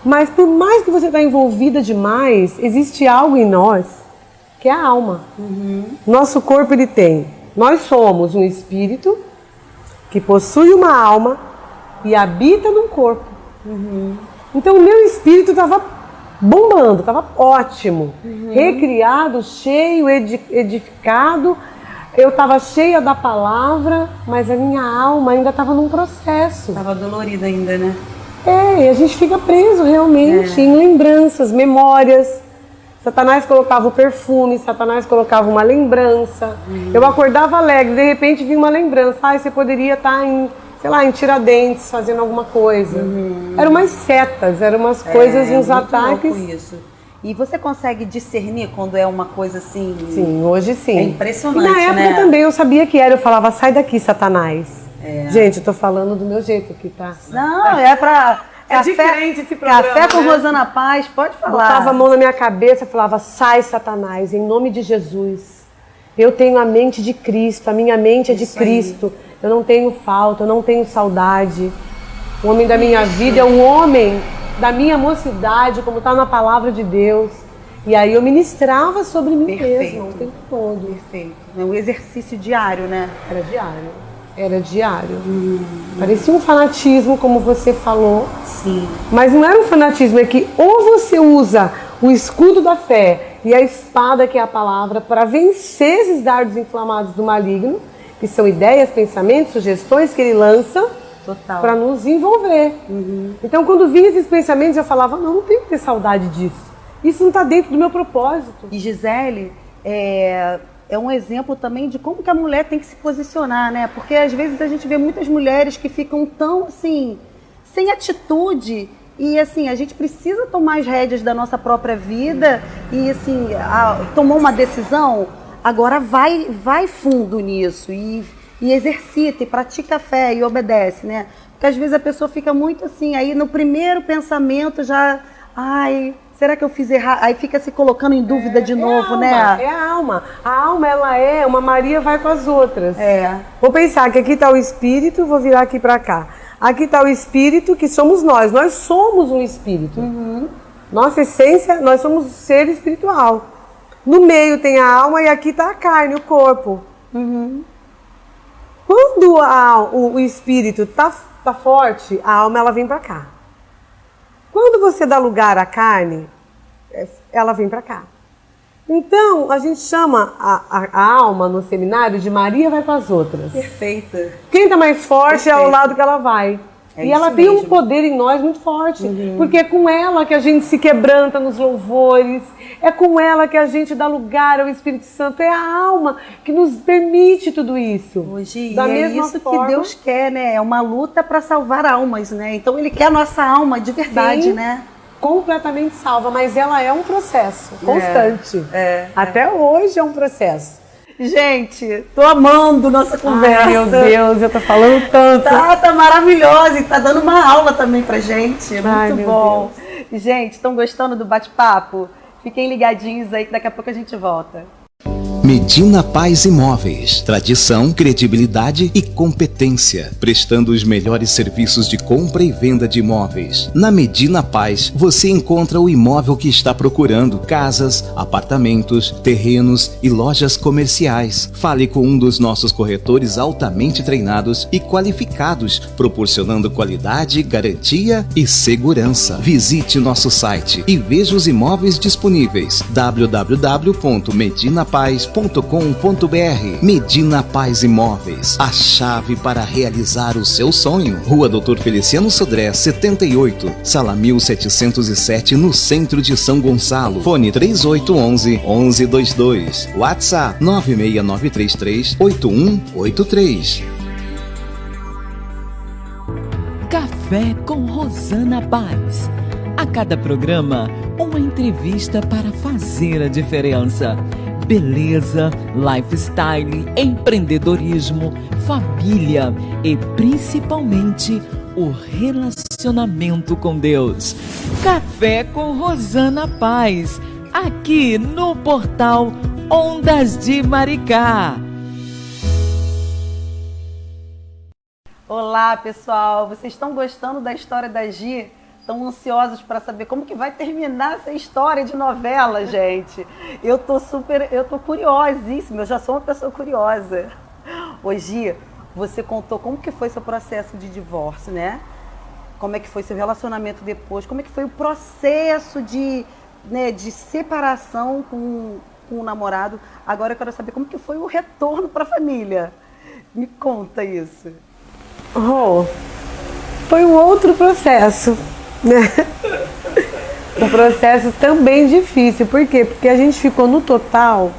Mas por mais que você está envolvida demais, existe algo em nós que é a alma. Nosso corpo, nós somos um espírito que possui uma alma e habita num corpo. Então o meu espírito estava bombando, estava ótimo, recriado, cheio, edificado. Eu estava cheia da palavra, mas a minha alma ainda estava num processo. Tava dolorida ainda, né? E a gente fica preso realmente em lembranças, memórias. Satanás colocava o perfume, Satanás colocava uma lembrança. Eu acordava alegre, de repente vinha uma lembrança. Você poderia estar em Tiradentes fazendo alguma coisa. Eram umas setas, eram umas coisas, uns ataques. Louco isso. E você consegue discernir quando é uma coisa assim? Sim, hoje sim. É impressionante, e na época né? também eu sabia que era, eu falava, sai daqui, Satanás. Gente, eu tô falando do meu jeito aqui, tá? Não, é pra... É diferente esse programa, Café com né? Rosana Paz, pode falar. Botava a mão na minha cabeça e falava, sai, Satanás, em nome de Jesus. Eu tenho a mente de Cristo, a minha mente é de Cristo. Eu não tenho falta, eu não tenho saudade. O homem da minha vida é um homem da minha mocidade, como está na palavra de Deus. E aí eu ministrava sobre mim mesma o tempo todo. Perfeito. É um exercício diário, né? Era diário. Era diário. Parecia um fanatismo, como você falou. Sim. Mas não era um fanatismo, é que ou você usa o escudo da fé e a espada, que é a palavra, para vencer esses dardos inflamados do maligno, que são ideias, pensamentos, sugestões que ele lança para nos envolver. Então, ququando vinha esses pensamentos, eu falava, não tenho que ter saudade disso. Isso não está dentro do meu propósito. E Gisele, é um exemplo também de como que a mulher tem que se posicionar, né? Porque às vezes a gente vê muitas mulheres que ficam tão, assim, sem atitude. E, assim, a gente precisa tomar as rédeas da nossa própria vida e, assim, tomou uma decisão, agora vai fundo nisso e exercita, e pratica a fé e obedece, né? Porque às vezes a pessoa fica muito assim, aí no primeiro pensamento já, será que eu fiz errado? Aí fica se colocando em dúvida de novo, né? É a alma. A alma, ela é uma Maria vai com as outras. Vou pensar que aqui está o espírito, vou virar aqui para cá. Aqui está o espírito, que somos nós. Nós somos um espírito. Nossa essência, nós somos um ser espiritual. No meio tem a alma e aqui está a carne, o corpo. Quando o espírito tá forte, a alma ela vem para cá. Quando você dá lugar à carne, ela vem para cá. Então, a gente chama a alma no seminário de Maria vai com as outras. Perfeita. Quem está mais forte é ao lado que ela vai. E ela tem um poder em nós muito forte, porque é com ela que a gente se quebranta nos louvores, é com ela que a gente dá lugar ao Espírito Santo, é a alma que nos permite tudo isso. Hoje, da é mesma isso forma, que Deus quer, né? É uma luta para salvar almas, né? Então Ele quer a nossa alma de verdade, sim, né? Completamente salva, mas ela é um processo constante. Até hoje é um processo. Gente, tô amando nossa conversa. Ai, meu Deus, eu tô falando tanto. Tá maravilhosa e tá dando uma aula também pra gente. É muito bom. Gente, estão gostando do bate-papo? Fiquem ligadinhos aí que daqui a pouco a gente volta. Medina Paz Imóveis. Tradição, credibilidade e competência, prestando os melhores serviços de compra e venda de imóveis. Na Medina Paz, você encontra o imóvel que está procurando: casas, apartamentos, terrenos e lojas comerciais. Fale com um dos nossos corretores altamente treinados e qualificados, proporcionando qualidade, garantia e segurança. Visite nosso site e veja os imóveis disponíveis: www.medinapaz.com.br. Medina Paz Imóveis, a chave para realizar o seu sonho. Rua Dr. Feliciano Sodré, 78, Sala 1707, no centro de São Gonçalo. Fone 3811-1122. WhatsApp 96933-8183. Café com Rosana Paz. A cada programa, uma entrevista para fazer a diferença. Beleza, lifestyle, empreendedorismo, família e principalmente o relacionamento com Deus. Café com Rosana Paz, aqui no portal Ondas de Maricá. Olá, pessoal. Vocês estão gostando da história da Gi? Estão ansiosos para saber como que vai terminar essa história de novela, gente? Eu tô curiosíssima, eu já sou uma pessoa curiosa. Ô Gi, você contou como que foi seu processo de divórcio, né? Como é que foi seu relacionamento depois? Como é que foi o processo de separação com o namorado? Agora eu quero saber como que foi o retorno para a família. Me conta isso. Foi um outro processo. Um processo também difícil. Por quê? Porque a gente ficou no total,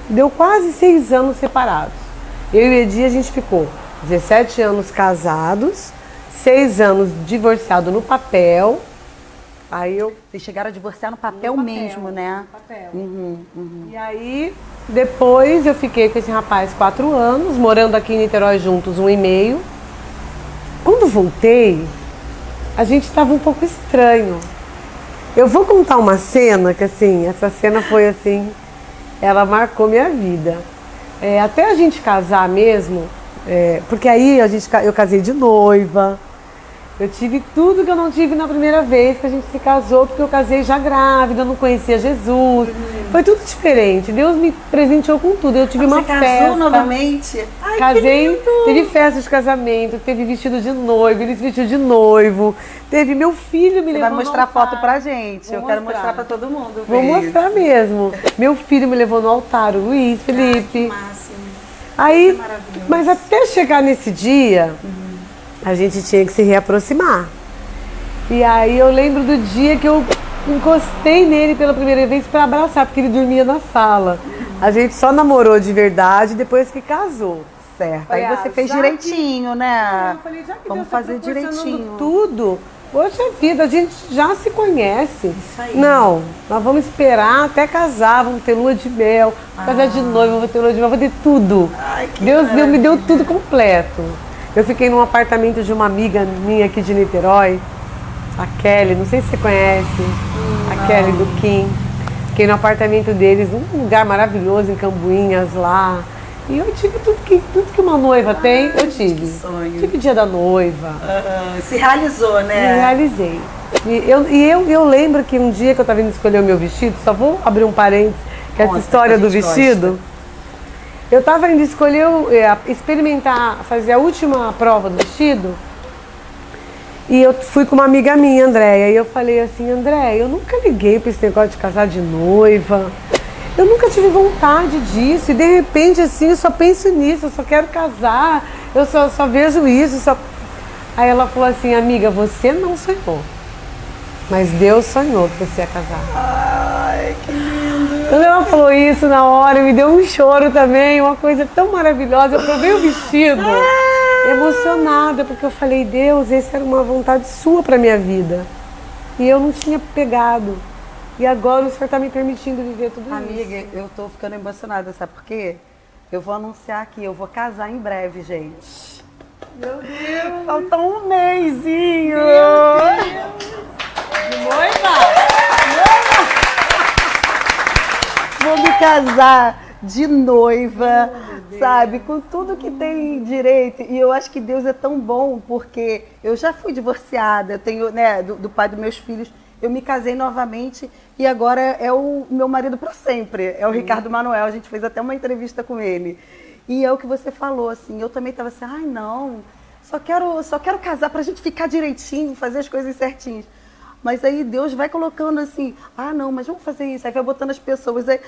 deu quase 6 anos separados. Eu e Edi, a gente ficou 17 anos casados, 6 anos divorciados no papel. Vocês chegaram a divorciar no papel mesmo, né? No papel. E aí, depois eu fiquei com esse rapaz 4 anos, morando aqui em Niterói juntos 1 ano e meio. Quando voltei, a gente estava um pouco estranho. Eu vou contar uma cena que, assim, essa cena foi assim, ela marcou minha vida. Até a gente casar mesmo, porque aí eu casei de noiva, eu tive tudo que eu não tive na primeira vez que a gente se casou, porque eu casei já grávida, eu não conhecia Jesus. Foi tudo diferente. Deus me presenteou com tudo. Eu tive uma festa. Você casou novamente? Ai, casei, teve festa de casamento, teve vestido de noivo, ele se vestiu de noivo, teve meu filho me levou. Vai mostrar foto pra gente. Eu quero mostrar pra todo mundo. Vou mostrar mesmo. Meu filho me levou no altar, o Luiz Felipe. Que máximo. Aí, mas até chegar nesse dia, a gente tinha que se reaproximar. E aí eu lembro do dia que eu encostei nele pela primeira vez para abraçar, porque ele dormia na sala. A gente só namorou de verdade depois que casou. Certo. Aí você fez direitinho, né? Eu falei, já que vamos Deus tá fazer direitinho. Tudo. Poxa vida, a gente já se conhece. Isso aí. Não, nós vamos esperar até casar, vamos ter lua de mel, casar de noiva, vamos ter lua de mel, vamos ter tudo. Ai, Deus me deu tudo completo. Eu fiquei num apartamento de uma amiga minha aqui de Niterói, a Kelly, não sei se você conhece, a Kelly do Kim. Fiquei no apartamento deles, num lugar maravilhoso, em Cambuinhas lá. E eu tive tudo que uma noiva tem, eu tive. Que sonho. Tive dia da noiva. Se realizou, né? Me realizei. E eu lembro que um dia que eu estava indo escolher o meu vestido, só vou abrir um parênteses, que essa história do vestido. Gosta. Eu estava indo escolher, experimentar, fazer a última prova do vestido. E eu fui com uma amiga minha, Andréia, e eu falei assim, Andréia, eu nunca liguei para esse negócio de casar de noiva. Eu nunca tive vontade disso. E de repente, assim, eu só penso nisso, eu só quero casar, eu só vejo isso. Aí ela falou assim, amiga, você não sonhou. Mas Deus sonhou que você ia casar. Ai, que lindo. Quando ela falou isso na hora, me deu um choro também, uma coisa tão maravilhosa. Eu provei o vestido, emocionada, porque eu falei, Deus, essa era uma vontade sua para minha vida. E eu não tinha pegado. E agora o Senhor está me permitindo viver tudo isso. Amiga, eu tô ficando emocionada, sabe por quê? Eu vou anunciar aqui, eu vou casar em breve, gente. Meu Deus! Falta um mesinho! Meu Deus! Vou me casar de noiva, sabe? Com tudo que tem direito. E eu acho que Deus é tão bom, porque eu já fui divorciada, eu tenho, né, do pai dos meus filhos. Eu me casei novamente e agora é o meu marido para sempre. É o Ricardo Manuel, a gente fez até uma entrevista com ele. E é o que você falou, assim, eu também estava assim, ai não, só quero casar pra gente ficar direitinho, fazer as coisas certinhas. Mas aí Deus vai colocando assim, ah não, mas vamos fazer isso, aí vai botando as pessoas, aí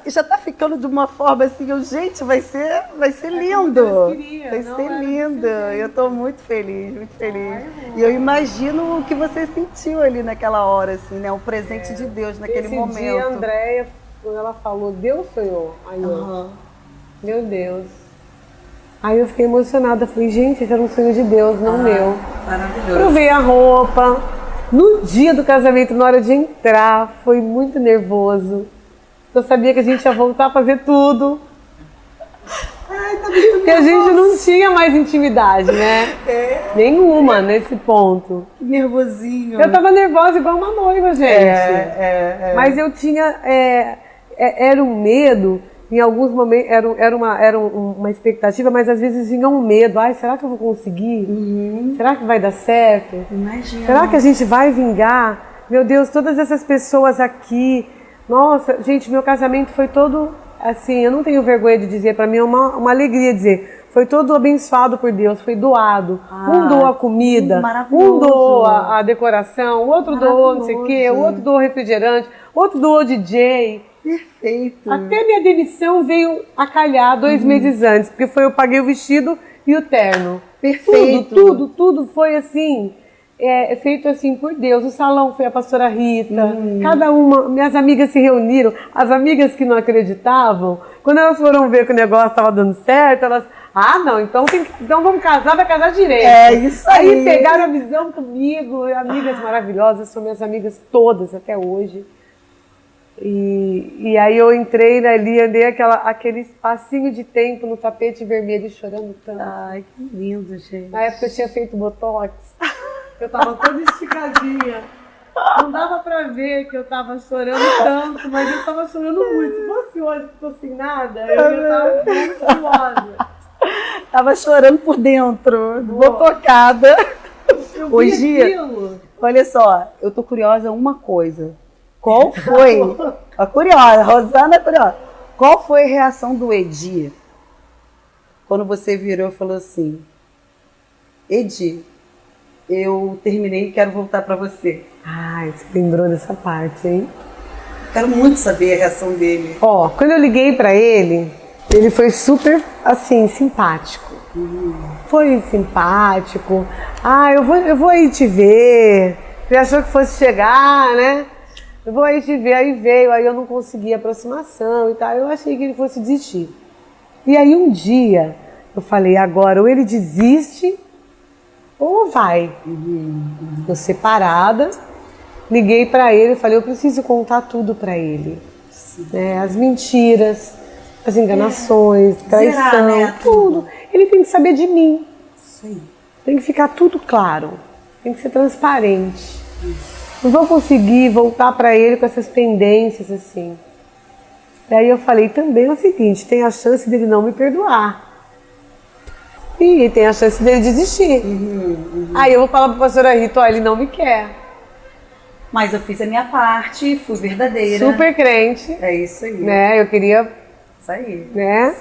já tá ficando de uma forma assim, gente, vai ser lindo, vai ser lindo. Eu tô muito feliz, muito feliz. E eu imagino o que você sentiu ali naquela hora, assim, né, o presente de Deus naquele momento. Esse dia, a Andréia, quando ela falou, Deus sonhou, aí eu, meu Deus. Aí eu fiquei emocionada, falei, gente, esse era um sonho de Deus, não meu. Maravilhoso. Provei a roupa. No dia do casamento, na hora de entrar, foi muito nervoso. Eu sabia que a gente ia voltar a fazer tudo. Ai, tá porque a gente não tinha mais intimidade, né? Nenhuma nesse ponto. Que nervosinho. Eu tava nervosa igual uma noiva, gente. Mas eu tinha... era um medo, em alguns momentos era uma expectativa, mas às vezes vinha um medo. Ai, será que eu vou conseguir? Será que vai dar certo? Imagina. Será que a gente vai vingar? Meu Deus, todas essas pessoas aqui... Nossa, gente, meu casamento foi todo, assim, eu não tenho vergonha de dizer, para mim é uma alegria dizer, foi todo abençoado por Deus, foi doado. Um doou a comida, um doou a decoração, o outro doou não sei o quê, o outro doou refrigerante, o outro doou DJ. Perfeito. Até minha demissão veio a calhar 2 meses antes, porque eu paguei o vestido e o terno. Perfeito. Tudo foi assim... feito assim por Deus. O salão foi a pastora Rita, cada uma, minhas amigas se reuniram, as amigas que não acreditavam, quando elas foram ver que o negócio estava dando certo, elas, não, então vamos casar, vai casar direito. É isso aí. Aí pegaram a visão comigo, amigas maravilhosas, são minhas amigas todas até hoje. E aí eu entrei ali, andei aquele espacinho de tempo no tapete vermelho chorando tanto. Ai, que lindo, gente. Na época eu tinha feito botox. Eu tava toda esticadinha. Não dava pra ver que eu tava chorando tanto, mas eu tava chorando muito. Se fosse hoje que tô sem nada, eu ia estar muito ansiosa. Tava chorando por dentro, botocada. Hoje, olha só, eu tô curiosa uma coisa. Qual foi, a curiosa, Rosana é curiosa, qual foi a reação do Edi quando você virou e falou assim, Edi, eu terminei e quero voltar pra você? Ai, você lembrou dessa parte, hein? Quero muito saber a reação dele. Quando eu liguei pra ele, ele foi super, assim, simpático. Foi simpático. Eu vou aí te ver. Ele achou que fosse chegar, né? Eu vou aí te ver. Aí veio, aí eu não consegui aproximação e tal. Eu achei que ele fosse desistir. E aí um dia, eu falei, agora ou ele desiste... ou vai. Eu separada, liguei para ele e falei, eu preciso contar tudo para ele. As mentiras, as enganações, traição, zerar, né? tudo. Ele tem que saber de mim. Sim. Tem que ficar tudo claro. Tem que ser transparente. Não vou conseguir voltar para ele com essas pendências assim. E aí eu falei também o seguinte, tem a chance dele não me perdoar. E tem a chance dele desistir. Aí eu vou falar para a pastora Rita, ele não me quer. Mas eu fiz a minha parte, fui verdadeira. Super crente. É isso aí. Né? Eu queria, isso aí. Né?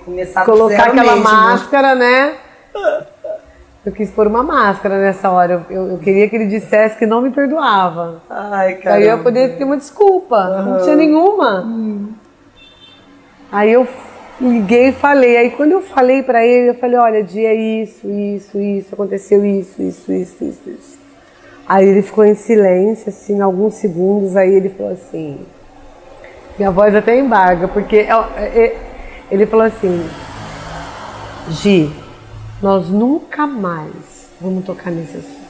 Começar colocar aquela mesmo. máscara, né? Eu quis pôr uma máscara nessa hora. Eu queria que ele dissesse que não me perdoava. Ai, cara. Aí eu ia poder ter uma desculpa. Não tinha nenhuma. Aí eu liguei e falei. Aí quando eu falei pra ele, eu falei, olha, dia isso, aconteceu isso. Aí ele ficou em silêncio, assim, alguns segundos, aí ele falou assim, minha voz até embarga, porque ele falou assim, Gi, nós nunca mais vamos tocar nesse assunto.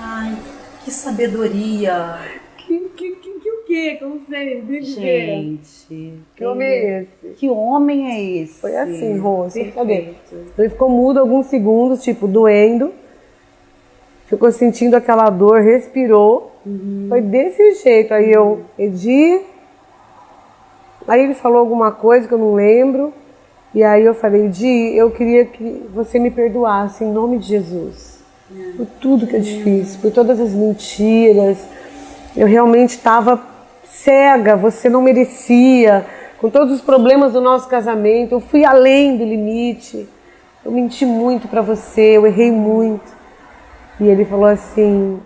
Ai, que sabedoria. O quê? Como sei? Gente, que homem é esse? Que homem é esse? Foi assim, Rô, sem saber. Ele ficou mudo alguns segundos, tipo, doendo. ficou sentindo aquela dor, respirou. Foi desse jeito. Aí eu, Edi. Aí ele falou alguma coisa que eu não lembro. E aí eu falei, Edi, eu queria que você me perdoasse em nome de Jesus. Por tudo que eu te fiz, por todas as mentiras. Eu realmente estava cega, você não merecia. Com todos os problemas do nosso casamento, eu fui além do limite. Eu menti muito para você, eu errei muito. E ele falou assim,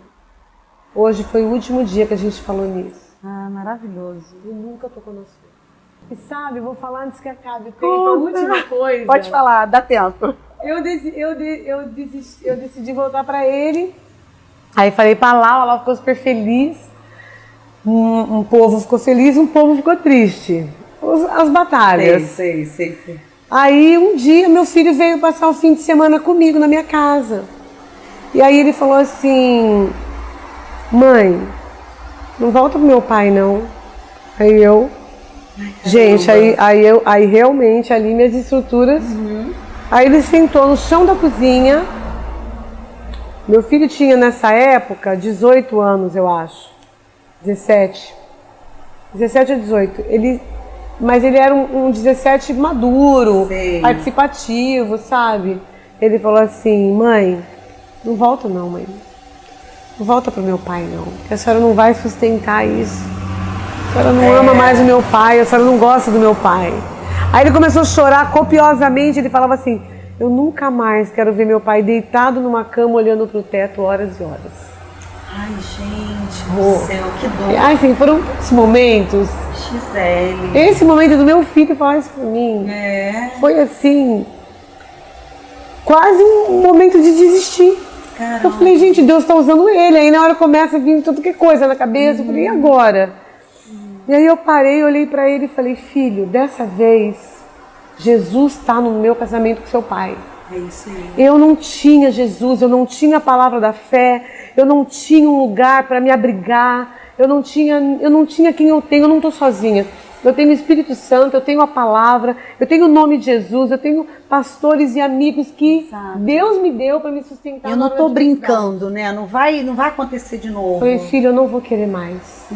hoje foi o último dia que a gente falou nisso. Ah, maravilhoso. E nunca tocou no assunto. E sabe, eu vou falar antes que acabe o tempo, a última coisa. Pode falar, dá tempo. Eu decidi voltar para ele. Aí falei para lá, ela ficou super feliz. Um povo ficou feliz, um povo ficou triste. As batalhas. Sei. Aí um dia meu filho veio passar o fim de semana comigo na minha casa. E aí ele falou assim, mãe, não volta pro meu pai não. Aí eu, gente, aí realmente ali minhas estruturas. Aí ele sentou no chão da cozinha. Meu filho tinha nessa época 18 anos, eu acho. 17 ou 18. Mas ele era um 17 maduro, participativo, sabe? Ele falou assim, mãe, não volta não, mãe. Não volta pro meu pai não, porque a senhora não vai sustentar isso. A senhora não ama mais o meu pai, a senhora não gosta do meu pai. Aí ele começou a chorar copiosamente, ele falava assim, eu nunca mais quero ver meu pai deitado numa cama olhando pro teto horas e horas. Ai, gente do céu, que dor. Ai, assim, foram esses momentos. Gisele. Esse momento do meu filho falar isso pra mim. Foi assim, quase um momento de desistir. Caramba. Eu falei, gente, Deus tá usando ele. Aí na hora começa a vir tudo que coisa na cabeça. Eu falei, e agora? E aí eu parei, olhei pra ele e falei, filho, dessa vez, Jesus tá no meu casamento com seu pai. É isso aí. Eu não tinha Jesus, eu não tinha a palavra da fé, eu não tinha um lugar para me abrigar, eu não tinha quem eu tenho, eu não estou sozinha. Eu tenho o Espírito Santo, eu tenho a palavra, eu tenho o nome de Jesus, eu tenho pastores e amigos que Deus me deu para me sustentar. Eu não estou brincando, né? Não vai acontecer de novo. Eu falei, filho, eu não vou querer mais.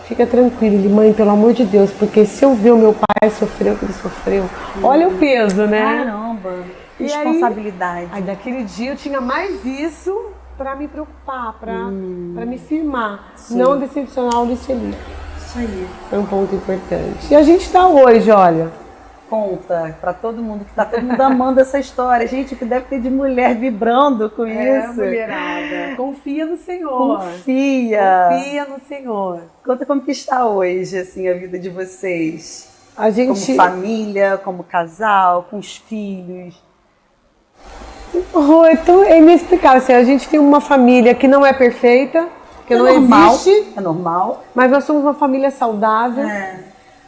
Fica tranquilo, ele, mãe, pelo amor de Deus, porque se eu ver o meu pai sofrer o que ele sofreu, olha o peso, né? Caramba, responsabilidade. Aí daquele dia eu tinha mais isso para me preocupar, para me firmar, não decepcionar o Luiz Felipe. Isso aí. Foi um ponto importante. E a gente tá hoje, olha. Conta para todo mundo, que tá todo mundo amando essa história. Gente, que deve ter de mulher vibrando com isso. Mulherada. Confia no Senhor. Confia no Senhor. Conta como que está hoje, assim, a vida de vocês. A gente... Como família, como casal, com os filhos. Então, é inexplicável. Assim, a gente tem uma família que não é perfeita, que não existe. É normal. Mas nós somos uma família saudável.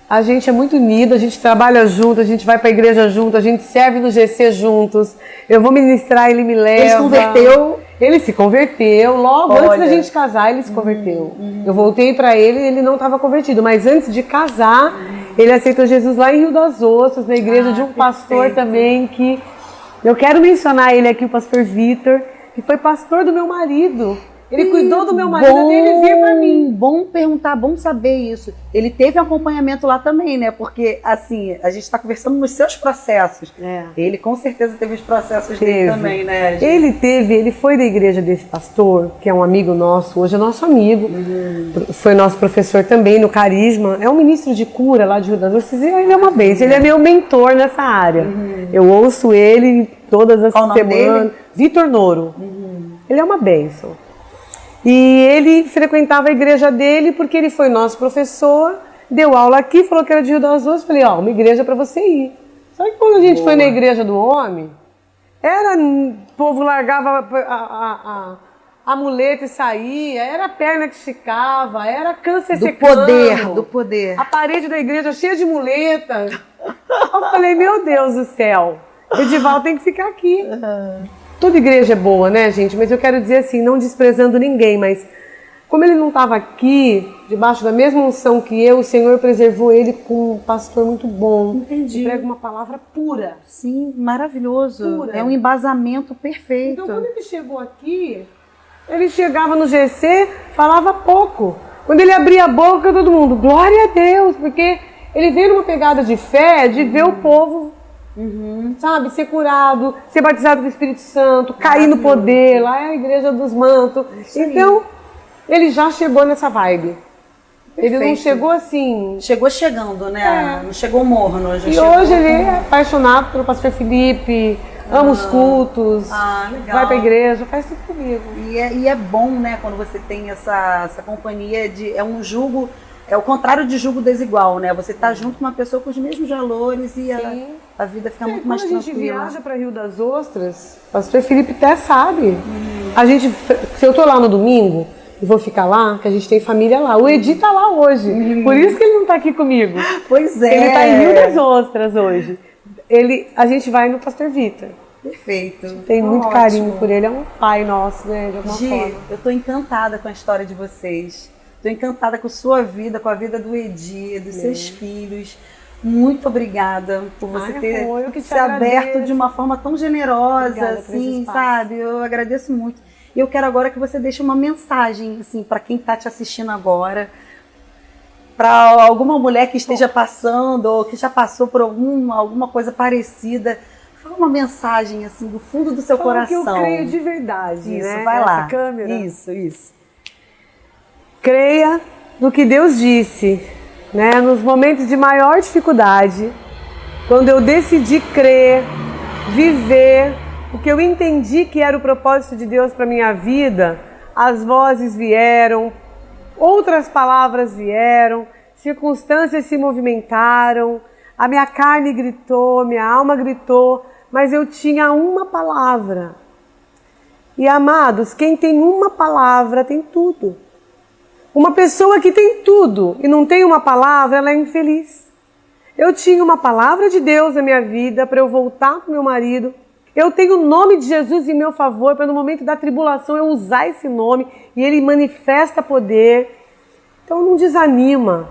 A gente é muito unido, a gente trabalha junto, a gente vai para a igreja junto, a gente serve no GC juntos. Eu vou ministrar, ele me leva. Ele se converteu? Ele se converteu. Logo antes da gente casar, ele se converteu. Eu voltei para ele e ele não estava convertido. Mas antes de casar, ele aceitou Jesus lá em Rio das Ostras, na igreja de um pastor também que... Eu quero mencionar ele aqui, o pastor Vitor, que foi pastor do meu marido. Ele cuidou do meu marido até ele vir para mim. Bom perguntar, bom saber isso. Ele teve acompanhamento lá também, né? Porque, assim, a gente está conversando nos seus processos. Ele com certeza teve os processos dele também, né? Ele foi da igreja desse pastor, que é um amigo nosso, hoje é nosso amigo. Foi nosso professor também no Carisma. É um ministro de cura lá de Rio das Ostras. Ele é uma bênção, ele é meu mentor nessa área. Eu ouço ele todas as semanas. Vitor Noro. Ele é uma bênção. E ele frequentava a igreja dele porque ele foi nosso professor, deu aula aqui, falou que era de Rio das Ostras. Falei, uma igreja para você ir. Só que quando a gente foi na igreja do homem, o povo largava a muleta e saía, era a perna que esticava, era câncer secando. Do poder. A parede da igreja cheia de muleta. Eu falei, meu Deus do céu, Edivaldo tem que ficar aqui. Toda igreja é boa, né, gente? Mas eu quero dizer assim, não desprezando ninguém, mas como ele não estava aqui, debaixo da mesma unção que eu, o Senhor preservou ele com um pastor muito bom. Entendi. Que prega uma palavra pura. Sim, maravilhoso. Pura. É um embasamento perfeito. Então, quando ele chegou aqui, Ele chegava no GC, falava pouco. Quando ele abria a boca, todo mundo, glória a Deus, porque ele veio numa pegada de fé, de ver o povo, sabe, ser curado, ser batizado com o Espírito Santo, cair no poder, lá é a Igreja dos Mantos. Então, ele já chegou nessa vibe. Ele não chegou assim... Chegou chegando, né? Não chegou morno. E hoje ele é apaixonado pelo pastor Felipe, ama os cultos, legal. vai pra igreja, faz tudo comigo. E é bom, né, quando você tem essa companhia é um jugo, é o contrário de jugo desigual, né? Você tá junto com uma pessoa com os mesmos valores e a vida fica muito mais tranquila. Quando a gente viaja para Rio das Ostras, o pastor Felipe até sabe. Se eu tô lá no domingo e vou ficar lá, que a gente tem família lá. O Edi tá lá hoje, por isso que ele não tá aqui comigo. Pois é. Ele tá em Rio das Ostras hoje. A gente vai no pastor Vitor. Perfeito. Tem muito carinho por ele, é um pai nosso, né? De alguma forma. Eu tô encantada com a história de vocês. Tô encantada com sua vida, com a vida do Edi, dos seus filhos. Muito obrigada por você ter se aberto de uma forma tão generosa, assim, sabe? Eu agradeço muito. E eu quero agora que você deixe uma mensagem, assim, para quem está te assistindo agora, para alguma mulher que esteja passando ou que já passou por alguma coisa parecida. Fala uma mensagem, assim, do fundo do seu coração. Que eu creio de verdade, isso, né? vai lá. Essa câmera. Isso. Creia no que Deus disse, né? Nos momentos de maior dificuldade, quando eu decidi crer, viver o que eu entendi que era o propósito de Deus para minha vida, as vozes vieram, outras palavras vieram, circunstâncias se movimentaram, a minha carne gritou, minha alma gritou, mas eu tinha uma palavra. E amados, quem tem uma palavra tem tudo. Uma pessoa que tem tudo e não tem uma palavra, ela é infeliz. Eu tinha uma palavra de Deus na minha vida para eu voltar para o meu marido. Eu tenho o nome de Jesus em meu favor para no momento da tribulação eu usar esse nome e ele manifesta poder. Então não desanima.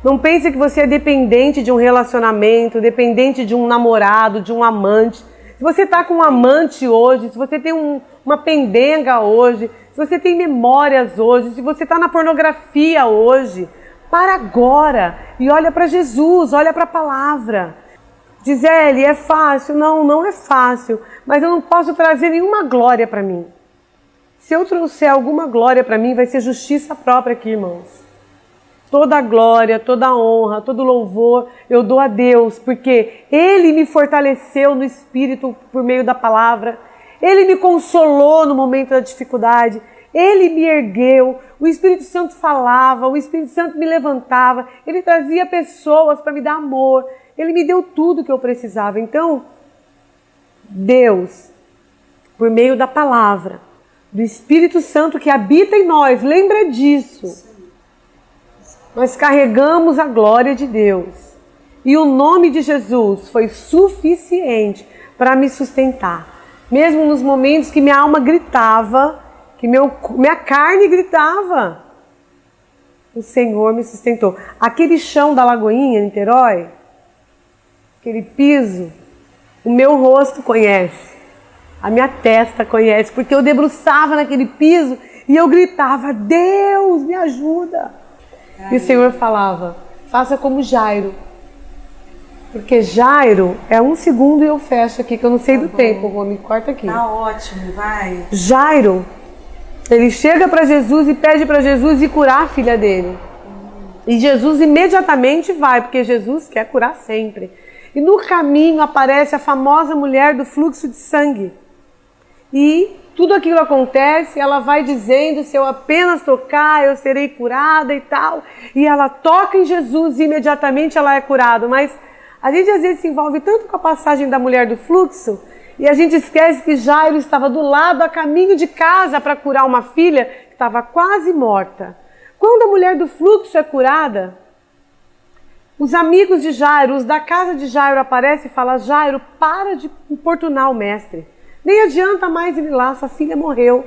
Não pense que você é dependente de um relacionamento, dependente de um namorado, de um amante. Se você está com um amante hoje, se você tem uma pendenga hoje, se você tem memórias hoje, se você está na pornografia hoje, para agora e olha para Jesus, olha para a palavra. Gisele, é fácil? Não, não é fácil, mas eu não posso trazer nenhuma glória para mim. Se eu trouxer alguma glória para mim, vai ser justiça própria aqui, irmãos. Toda a glória, toda a honra, todo louvor eu dou a Deus, porque Ele me fortaleceu no Espírito por meio da palavra, Ele me consolou no momento da dificuldade, Ele me ergueu, o Espírito Santo falava, o Espírito Santo me levantava, Ele trazia pessoas para me dar amor, Ele me deu tudo que eu precisava. Então, Deus, por meio da palavra, do Espírito Santo que habita em nós, lembra disso. Nós carregamos a glória de Deus. E o nome de Jesus foi suficiente para me sustentar. Mesmo nos momentos que minha alma gritava, que minha carne gritava, o Senhor me sustentou. Aquele chão da Lagoinha, em Niterói, aquele piso, o meu rosto conhece, a minha testa conhece, porque eu debruçava naquele piso e eu gritava, Deus, me ajuda. E o Senhor falava, faça como Jairo. Porque Jairo é 1 segundo e eu fecho aqui, que eu não sei do tempo, vou me corta aqui. Tá ótimo, vai. Jairo, ele chega para Jesus e pede para Jesus ir curar a filha dele. E Jesus imediatamente vai, porque Jesus quer curar sempre. E no caminho aparece a famosa mulher do fluxo de sangue. E tudo aquilo acontece, ela vai dizendo, se eu apenas tocar, eu serei curada e tal. E ela toca em Jesus e imediatamente ela é curada. Mas a gente às vezes se envolve tanto com a passagem da mulher do fluxo e a gente esquece que Jairo estava do lado, a caminho de casa para curar uma filha que estava quase morta. Quando a mulher do fluxo é curada, os amigos de Jairo, os da casa de Jairo aparecem e falam, Jairo, para de importunar o mestre. Nem adianta mais ele ir lá, sua filha morreu.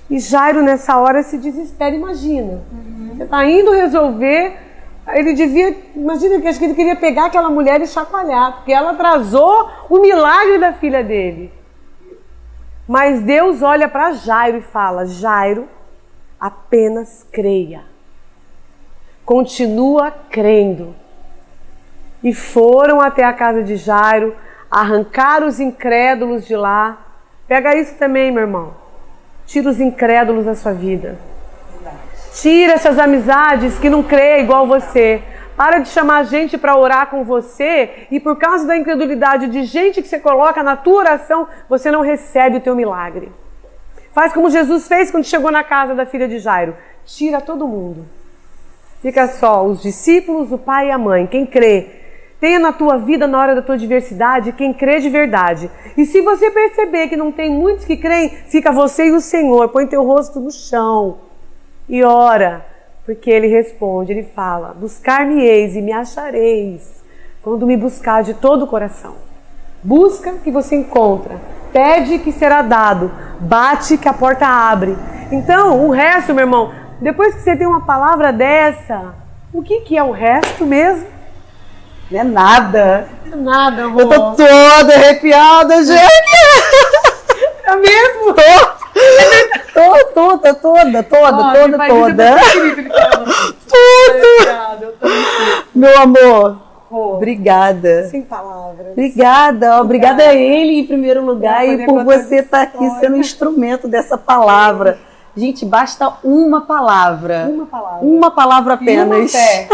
E Jairo nessa hora se desespera, imagina. Você está indo resolver, ele devia, imagina que acho que ele queria pegar aquela mulher e chacoalhar, porque ela atrasou o milagre da filha dele. Mas Deus olha para Jairo e fala: Jairo, apenas creia. Continua crendo. E foram até a casa de Jairo, arrancaram os incrédulos de lá. Pega isso também, meu irmão. Tira os incrédulos da sua vida. Tira essas amizades que não creem igual você. Para de chamar gente para orar com você e por causa da incredulidade de gente que você coloca na tua oração, você não recebe o teu milagre. Faz como Jesus fez quando chegou na casa da filha de Jairo. Tira todo mundo. Fica só os discípulos, o pai e a mãe. Quem crê. Tenha na tua vida, na hora da tua adversidade, quem crê de verdade. E se você perceber que não tem muitos que creem, fica você e o Senhor. Põe teu rosto no chão e ora. Porque Ele responde, Ele fala: buscar-me-eis e me achareis, quando me buscar de todo o coração. Busca que você encontra, pede que será dado, bate que a porta abre. Então, o resto, meu irmão, depois que você tem uma palavra dessa, o que é o resto mesmo? Não é nada. Não é nada, amor. Eu tô toda arrepiada, gente. É mesmo? Toda. Tudo. Meu amor, obrigada. Sem palavras. Obrigada a Ele em primeiro lugar e por você estar aqui sendo instrumento dessa palavra. Gente, basta uma palavra. Uma palavra apenas. E uma fé.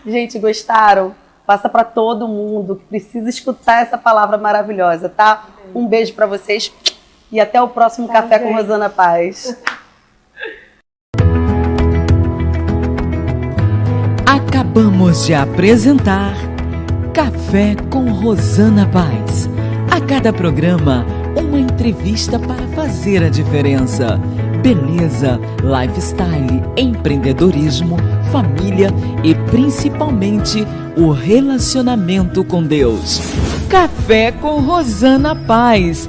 Gente, gostaram? Passa para todo mundo que precisa escutar essa palavra maravilhosa, tá? Um beijo para vocês e até o próximo Café com Rosana Paz. Acabamos de apresentar Café com Rosana Paz. A cada programa, uma entrevista para fazer a diferença. Beleza, lifestyle, empreendedorismo, família e principalmente o relacionamento com Deus. Café com Rosana Paz.